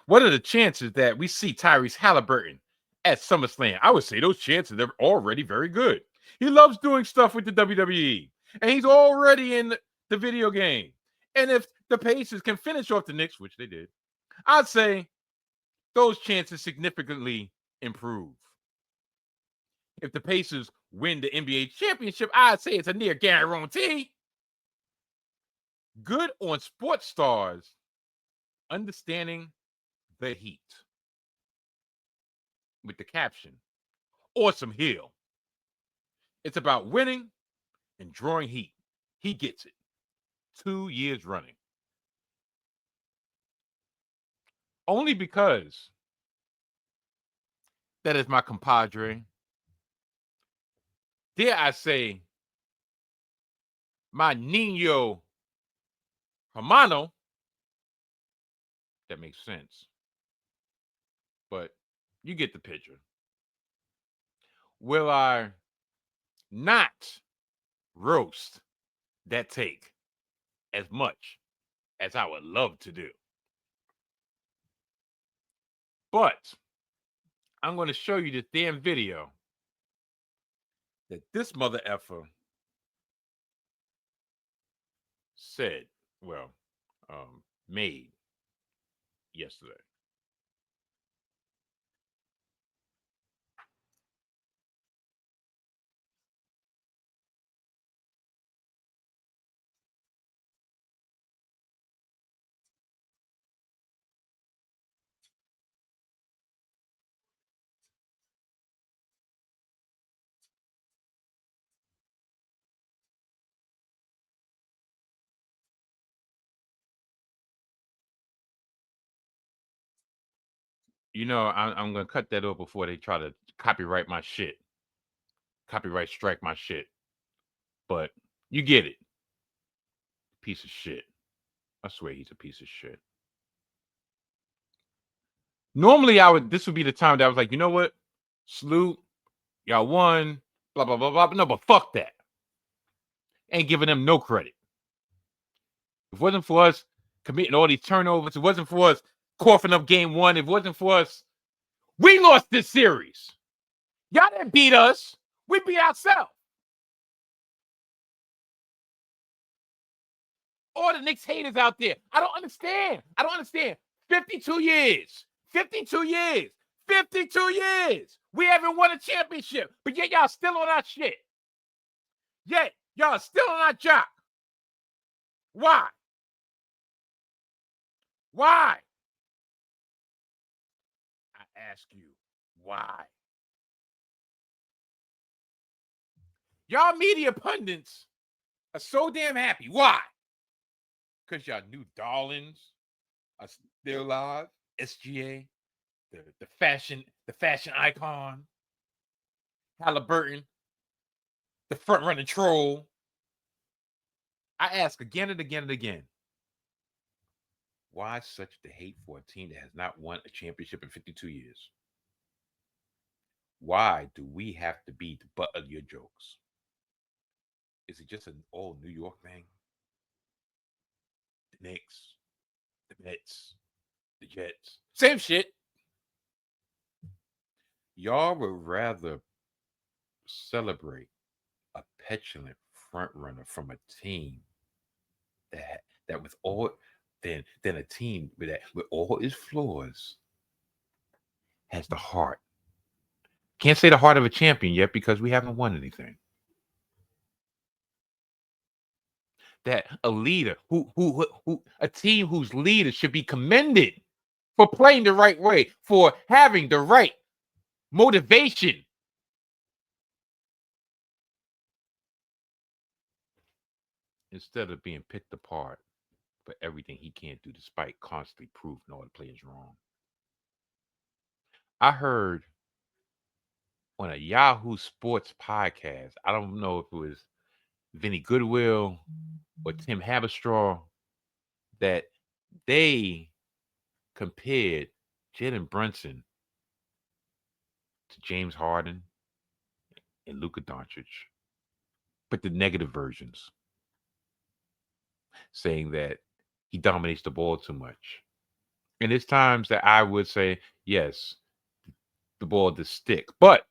A: What are the chances that we see Tyrese Halliburton at SummerSlam? I would say those chances are already very good. He loves doing stuff with the WWE, and he's already in the video game. And if the Pacers can finish off the Knicks, which they did, I'd say those chances significantly improve. If the Pacers win the NBA championship, I'd say it's a near guarantee. Good on Sports Stars, understanding the heat. With the caption, awesome heel. It's about winning and drawing heat. He gets it. 2 years running. Only because that is my compadre. Dare I say, my Nino Hermano. That makes sense. But you get the picture. Will I not roast that take as much as I would love to do? But I'm going to show you this damn video that this mother effer said, well, made yesterday. You know, I'm going to cut that off before they try to copyright my shit. Copyright strike my shit. But you get it. Piece of shit. I swear he's a piece of shit. Normally, this would be the time that I was like, you know what? Salute. Y'all won. Blah, blah, blah, blah. No, but fuck that. Ain't giving them no credit. If it wasn't for us committing all these turnovers, it wasn't for us coughing up game one, if it wasn't for us, we lost this series. Y'all didn't beat us. We beat ourselves. All the Knicks haters out there. I don't understand. 52 years. 52 years. 52 years. We haven't won a championship. But yet y'all still on our shit. Yet y'all still on our job. Why? Why? I ask you, why? Y'all media pundits are so damn happy. Why? Because y'all new darlings are still alive. SGA, the fashion icon. Halliburton, the front running troll. I ask again and again and again, why such the hate for a team that has not won a championship in 52 years? Why do we have to be the butt of your jokes? Is it just an old New York thing? The Knicks, the Mets, the Jets, same shit. Y'all would rather celebrate a petulant front runner from a team that with all than a team with all its flaws has the heart. Can't say the heart of a champion yet because we haven't won anything. That a leader who a team whose leader should be commended for playing the right way, for having the right motivation instead of being picked apart for everything he can't do despite constantly proving all the players wrong. I heard on a Yahoo Sports podcast, I don't know if it was Vinny Goodwill or Tim Haberstraw, that they compared Jalen Brunson to James Harden and Luka Doncic, but the negative versions, saying that he dominates the ball too much. And there's times that I would say, yes, the ball does stick. But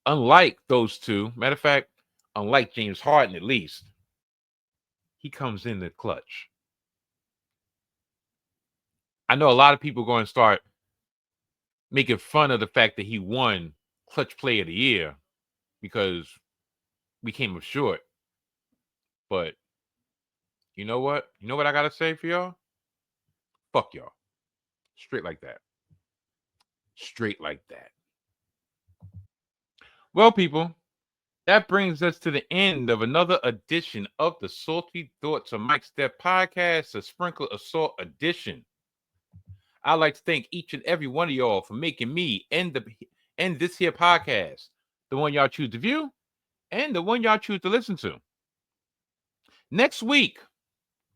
A: unlike those two, matter of fact, unlike James Harden at least, he comes in the clutch. I know a lot of people are going to start making fun of the fact that he won Clutch Player of the Year because we came up short. But you know what? You know what I got to say for y'all? Fuck y'all. Straight like that. Straight like that. Well, people, that brings us to the end of another edition of the Salty Thoughts of Mike Steph podcast, a Sprinkle of Salt edition. I'd like to thank each and every one of y'all for making me and this here podcast the one y'all choose to view and the one y'all choose to listen to. Next week,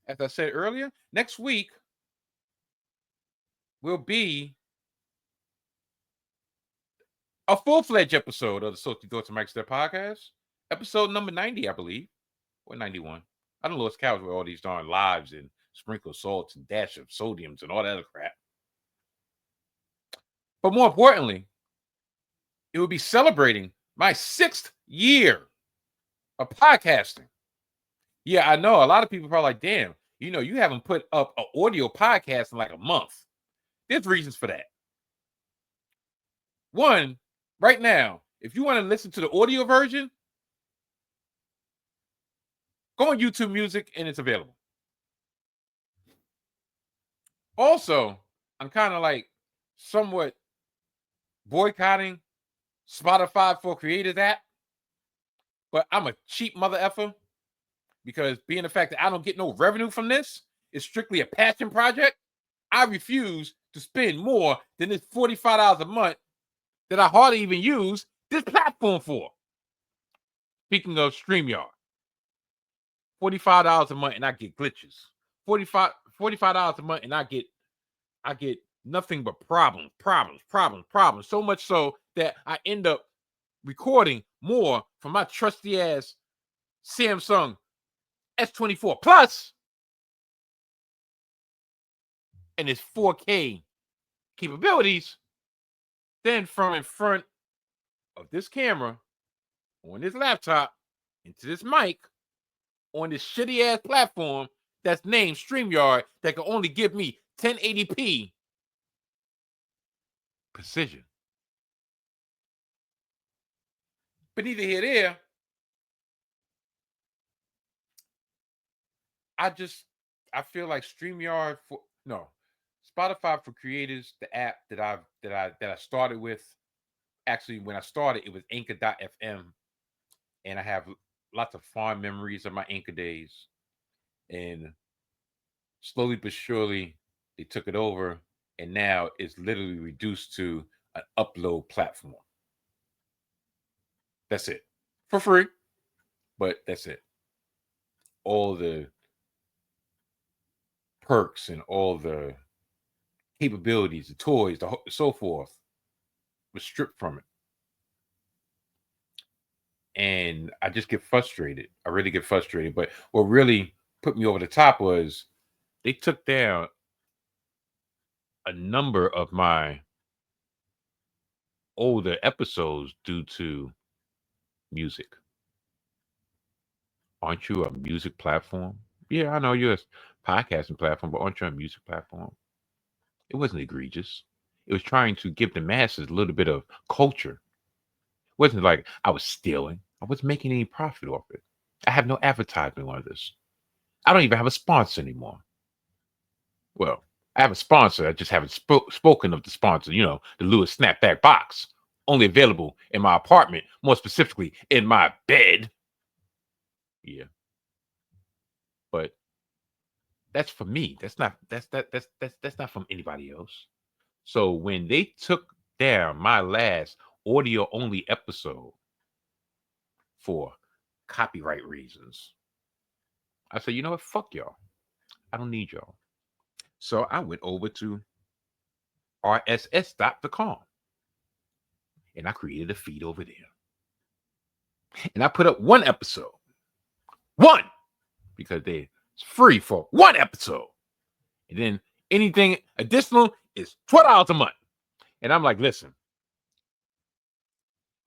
A: as I said earlier, next week will be a full-fledged episode of the Salty Thoughts of Mike Steph podcast, episode number 90, I believe, or 91. I don't know what's counts with all these darn lives and sprinkle salts and dash of sodiums and all that other crap. But more importantly, it will be celebrating my 6th year of podcasting. Yeah, I know a lot of people are probably like, damn, you haven't put up an audio podcast in like a month. There's reasons for that. One, right now, if you want to listen to the audio version, go on YouTube Music and it's available. Also, I'm kind of like somewhat boycotting Spotify for Creators app, but I'm a cheap mother effer because being the fact that I don't get no revenue from this, it's strictly a passion project. I refuse to spend more than this $45 a month that I hardly even use this platform for. Speaking of StreamYard, $45 a month and I get glitches. $45 a month and I get nothing but problems. So much so that I end up recording more from my trusty ass Samsung S24 Plus and its 4K capabilities than from in front of this camera on this laptop into this mic on this shitty ass platform that's named StreamYard that can only give me 1080p precision. But neither here nor there. I feel like StreamYard Spotify for Creators, the app that I started with. Actually, when I started, it was Anchor.fm, and I have lots of fond memories of my Anchor days. And slowly but surely, they took it over, and now it's literally reduced to an upload platform. That's it. For free, but that's it. All the perks and all the capabilities, the toys, so forth, was stripped from it. And I just get frustrated. I really get frustrated. But what really put me over the top was they took down a number of my older episodes due to music. Aren't you a music platform? Yeah, I know you're a podcasting platform, but aren't you a music platform? It wasn't egregious. It was trying to give the masses a little bit of culture. It wasn't like I was stealing. I wasn't making any profit off it. I have no advertisement on this. I don't even have a sponsor anymore. Well, I have a sponsor. I just haven't spoken of the sponsor, the Lewis Snapback Box. Only available in my apartment, more specifically in my bed. Yeah, That's for me. That's not from anybody else. So when they took down my last audio only episode for copyright reasons, I said, you know what? Fuck y'all. I don't need y'all. So I went over to rss.com and I created a feed over there. And I put up one episode. One! Because it's free for one episode. And then anything additional is $12 a month. And I'm like, listen,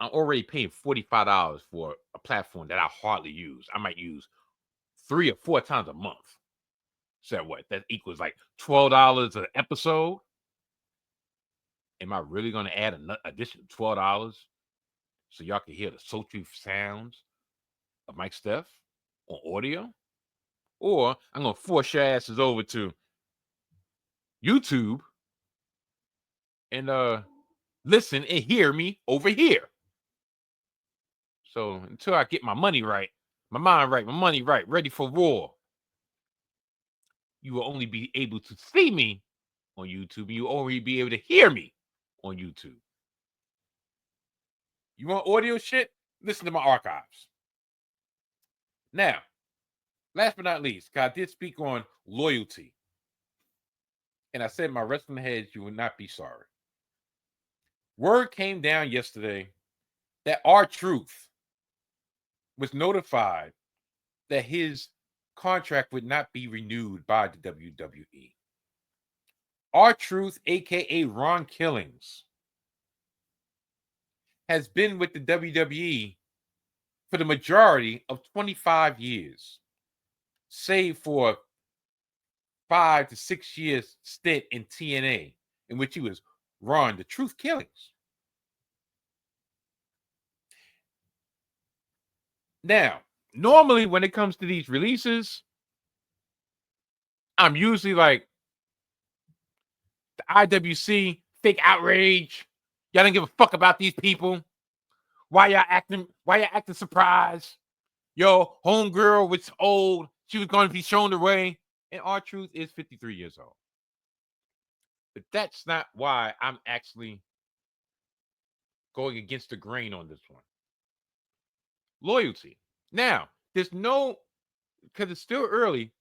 A: I'm already paying $45 for a platform that I hardly use. I might use 3 or 4 times a month. So what? That equals like $12 an episode. Am I really going to add an additional $12 so y'all can hear the sultry sounds of Mike Steph on audio? Or I'm going to force your asses over to YouTube and listen and hear me over here. So until I get my money right, my mind right, my money right, ready for war, you will only be able to see me on YouTube, and you will only be able to hear me on YouTube. You want audio shit? Listen to my archives. Now, last but not least, I did speak on loyalty. And I said, my wrestling heads, you will not be sorry. Word came down yesterday that R-Truth was notified that his contract would not be renewed by the WWE. R-Truth, aka Ron Killings, has been with the WWE for the majority of 25 years, save for 5 to 6 years stint in TNA, in which he was Ron the Truth Killings. Now, normally when it comes to these releases, I'm usually like, the IWC, fake outrage. Y'all don't give a fuck about these people. Why y'all acting surprised? Yo, homegirl was old. She was going to be shown the way. And R-Truth is 53 years old. But that's not why I'm actually going against the grain on this one. Loyalty. Now, there's no, because it's still early,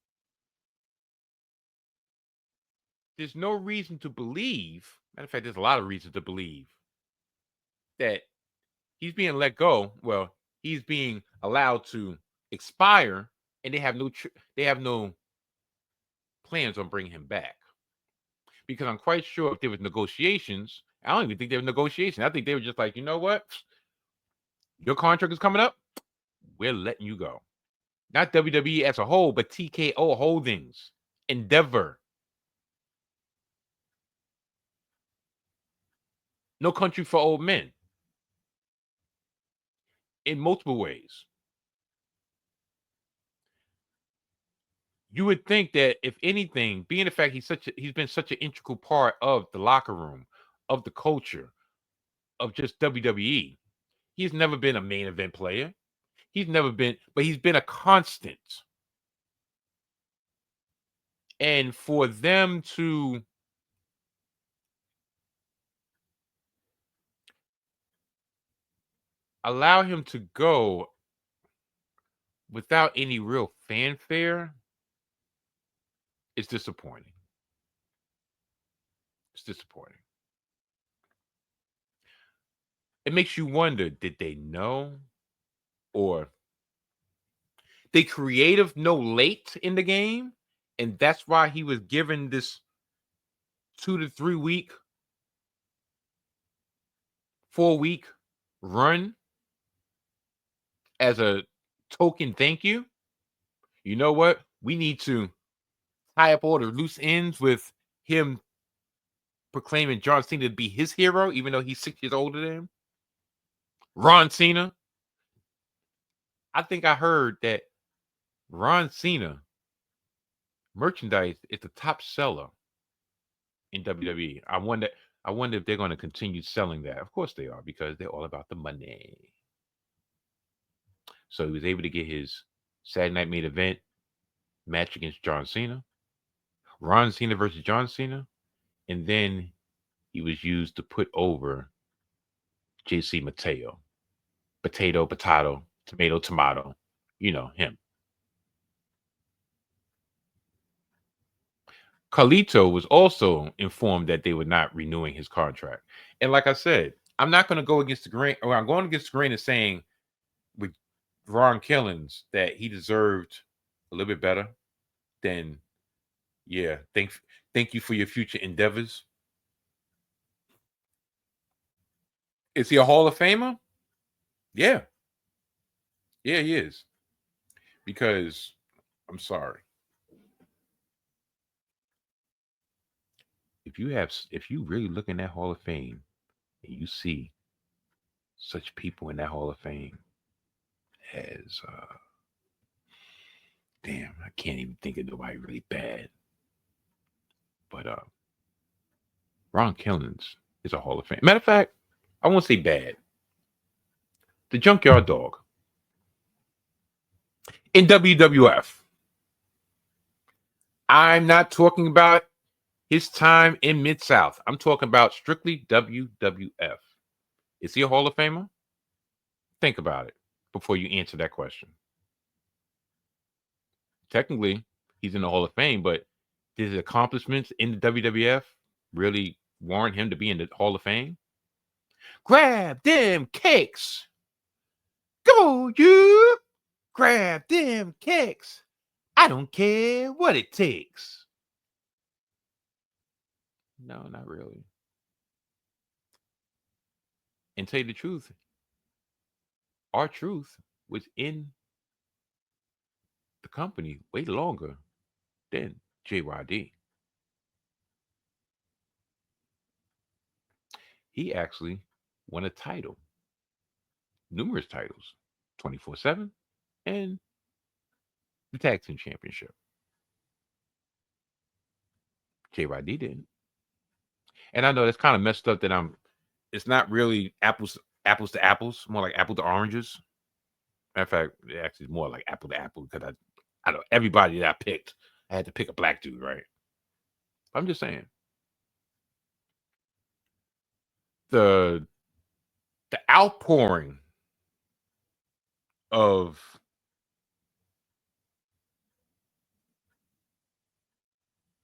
A: there's no reason to believe, matter of fact, there's a lot of reasons to believe that he's being let go. Well, he's being allowed to expire, and they have no plans on bringing him back. Because I'm quite sure if there was negotiations, I don't even think there were negotiations. I think they were just like, you know what? Your contract is coming up. We're letting you go. Not WWE as a whole, but TKO Holdings, Endeavor, No Country for Old Men. In multiple ways. You would think that if anything, being the fact he's been such an integral part of the locker room, of the culture, of just WWE, he's never been a main event player. He's been a constant. And for them to allow him to go without any real fanfare is disappointing. It's disappointing. It makes you wonder, did they know? Or they creative know late in the game, and that's why he was given this 2 to 3 week, 4 week run as a token thank you. You know what? We need to tie up all the loose ends with him proclaiming John Cena to be his hero, even though he's 6 years older than him. Ron Cena. I think I heard that Ron Cena merchandise is the top seller in WWE. I wonder if they're going to continue selling that. Of course they are, because they're all about the money. So he was able to get his Saturday Night Main Event match against John Cena. Ron Cena versus John Cena, and then he was used to put over JC Mateo. Potato, potato, tomato, tomato. You know him. Carlito was also informed that they were not renewing his contract. And like I said, I'm not going to go against the grain, or I'm going against the grain of saying with Ron Killings that he deserved a little bit better than, yeah, thank you for your future endeavors. Is he a Hall of Famer? Yeah. Yeah, he is. Because I'm sorry. If you really look in that Hall of Fame and you see such people in that Hall of Fame as damn, I can't even think of nobody really bad. But Ron Killings is a Hall of Fame. Matter of fact, I won't say bad. The Junkyard Dog in WWF. I'm not talking about his time in Mid-South. I'm talking about strictly WWF. Is he a Hall of Famer? Think about it before you answer that question. Technically, he's in the Hall of Fame, but did his accomplishments in the WWF really warrant him to be in the Hall of Fame? Grab them cakes. Go, you. Grab them cakes. I don't care what it takes. No, not really. And tell you the truth, R-Truth was in the company way longer than JYD. He actually won a title, numerous titles, 24/7 and the Tag Team Championship. JYD didn't. And I know that's kind of messed up that it's not really apples to apples, more like apple to oranges. Matter of fact, it actually is more like apple to apple because I know everybody that I picked, I had to pick a black dude, right? I'm just saying. The outpouring of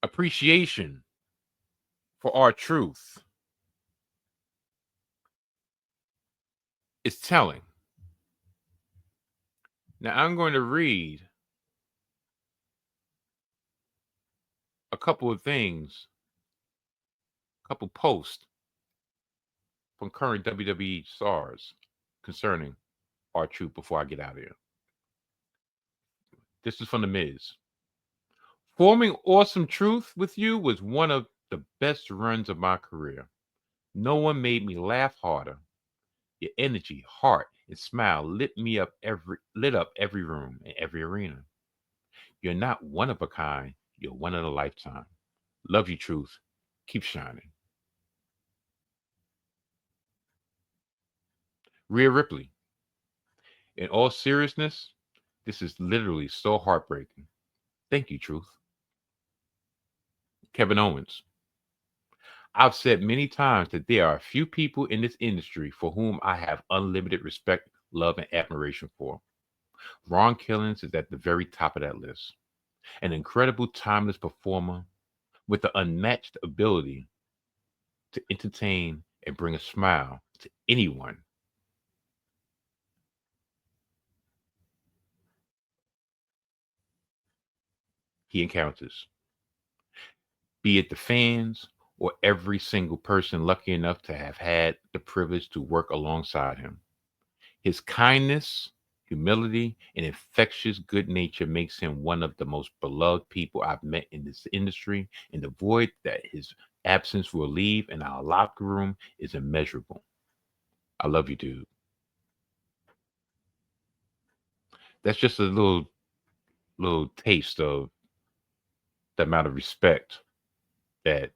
A: appreciation for R-Truth is telling. Now I'm going to read a couple of things, a couple posts from current WWE stars concerning R-Truth before I get out of here. This is from The Miz. Forming Awesome Truth with you was one of the best runs of my career. No one made me laugh harder. Your energy, heart, and smile lit up every room and every arena. You're not one of a kind. You're one in a lifetime. Love you, Truth. Keep shining. Rhea Ripley. In all seriousness, this is literally so heartbreaking. Thank you, Truth. Kevin Owens. I've said many times that there are a few people in this industry for whom I have unlimited respect, love, and admiration for. Ron Killings is at the very top of that list. An incredible, timeless performer with the unmatched ability to entertain and bring a smile to anyone. He encounters, be it the fans or every single person lucky enough to have had the privilege to work alongside him. His kindness, humility, and infectious good nature makes him one of the most beloved people I've met in this industry, and the void that his absence will leave in our locker room is immeasurable. I love you, dude. That's just a little taste of the amount of respect that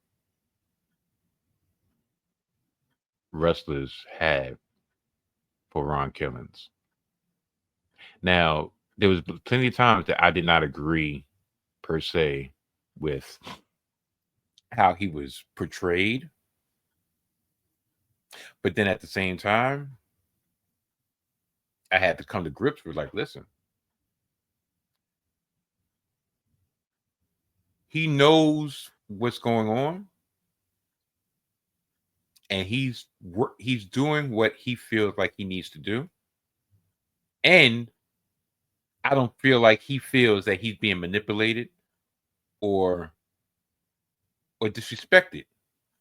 A: wrestlers have for Ron Killings. Now, there was plenty of times that I did not agree per se with how he was portrayed. But then at the same time, I had to come to grips with like, listen, he knows what's going on, and he's doing what he feels like he needs to do. And I don't feel like he feels that he's being manipulated or disrespected,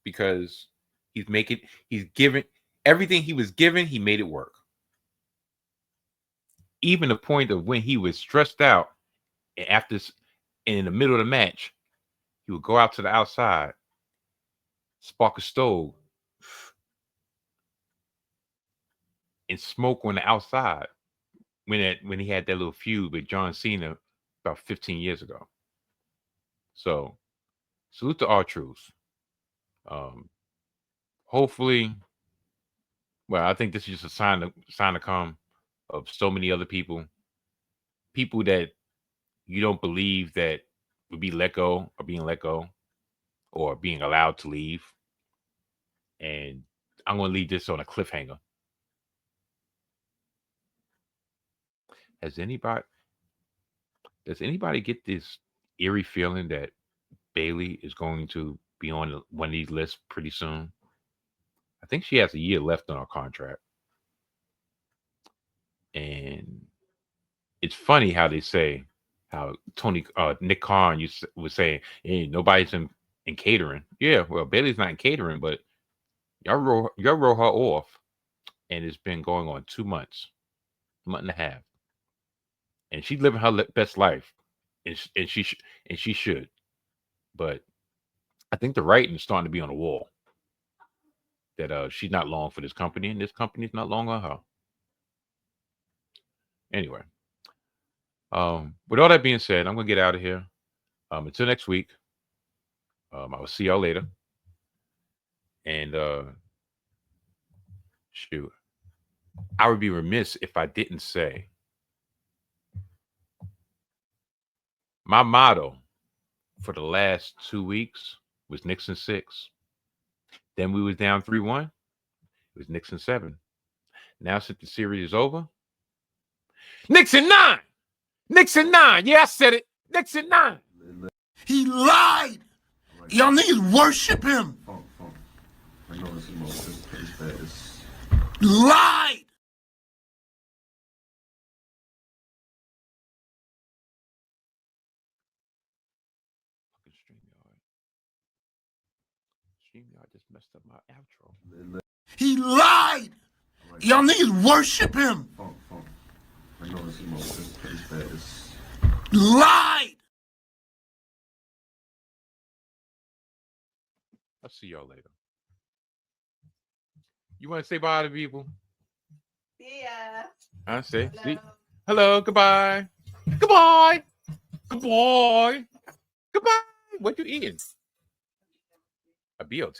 A: because he's giving everything he was given, he made it work. Even the point of when he was stressed out and in the middle of the match, he would go out to the outside, spark a stove, and smoke on the outside when he had that little feud with John Cena about 15 years ago. So salute to R-Truth. Hopefully, well, I think this is just a sign to come of so many other people that you don't believe that would be let go or being let go or being allowed to leave. And I'm going to leave this on a cliffhanger. Does anybody get this eerie feeling that Bayley is going to be on one of these lists pretty soon? I think she has a year left on her contract. And it's funny how they say how Nick Khan was saying, hey, nobody's in catering. Yeah, well, Bayley's not in catering, but y'all roll her off, and it's been going on 2 months, a month and a half, and she's living her best life, and she should. But I think the writing is starting to be on the wall that she's not long for this company, and this company is not long on her. Anyway, with all that being said, I'm gonna get out of here. Until next week. I will see y'all later. And shoot, I would be remiss if I didn't say my motto for the last 2 weeks was Knicks in 6. Then we was down 3-1. It was Knicks in 7. Now since the series is over, Knicks in 9. Knicks in 9. Yeah, I said it. Knicks in 9.
C: He lied. Y'all niggas worship him.
D: I know this is most that is
C: Lied.
A: StreamYard just messed up my outro.
C: He lied. Y'all niggas worship him.
D: I know this is most that is
C: Lied.
A: I'll see y'all later. You want to say bye to people?
E: See ya.
A: I say,
E: Hello.
A: see. Hello, goodbye. Goodbye. Goodbye. Goodbye. What you eating? A BLT.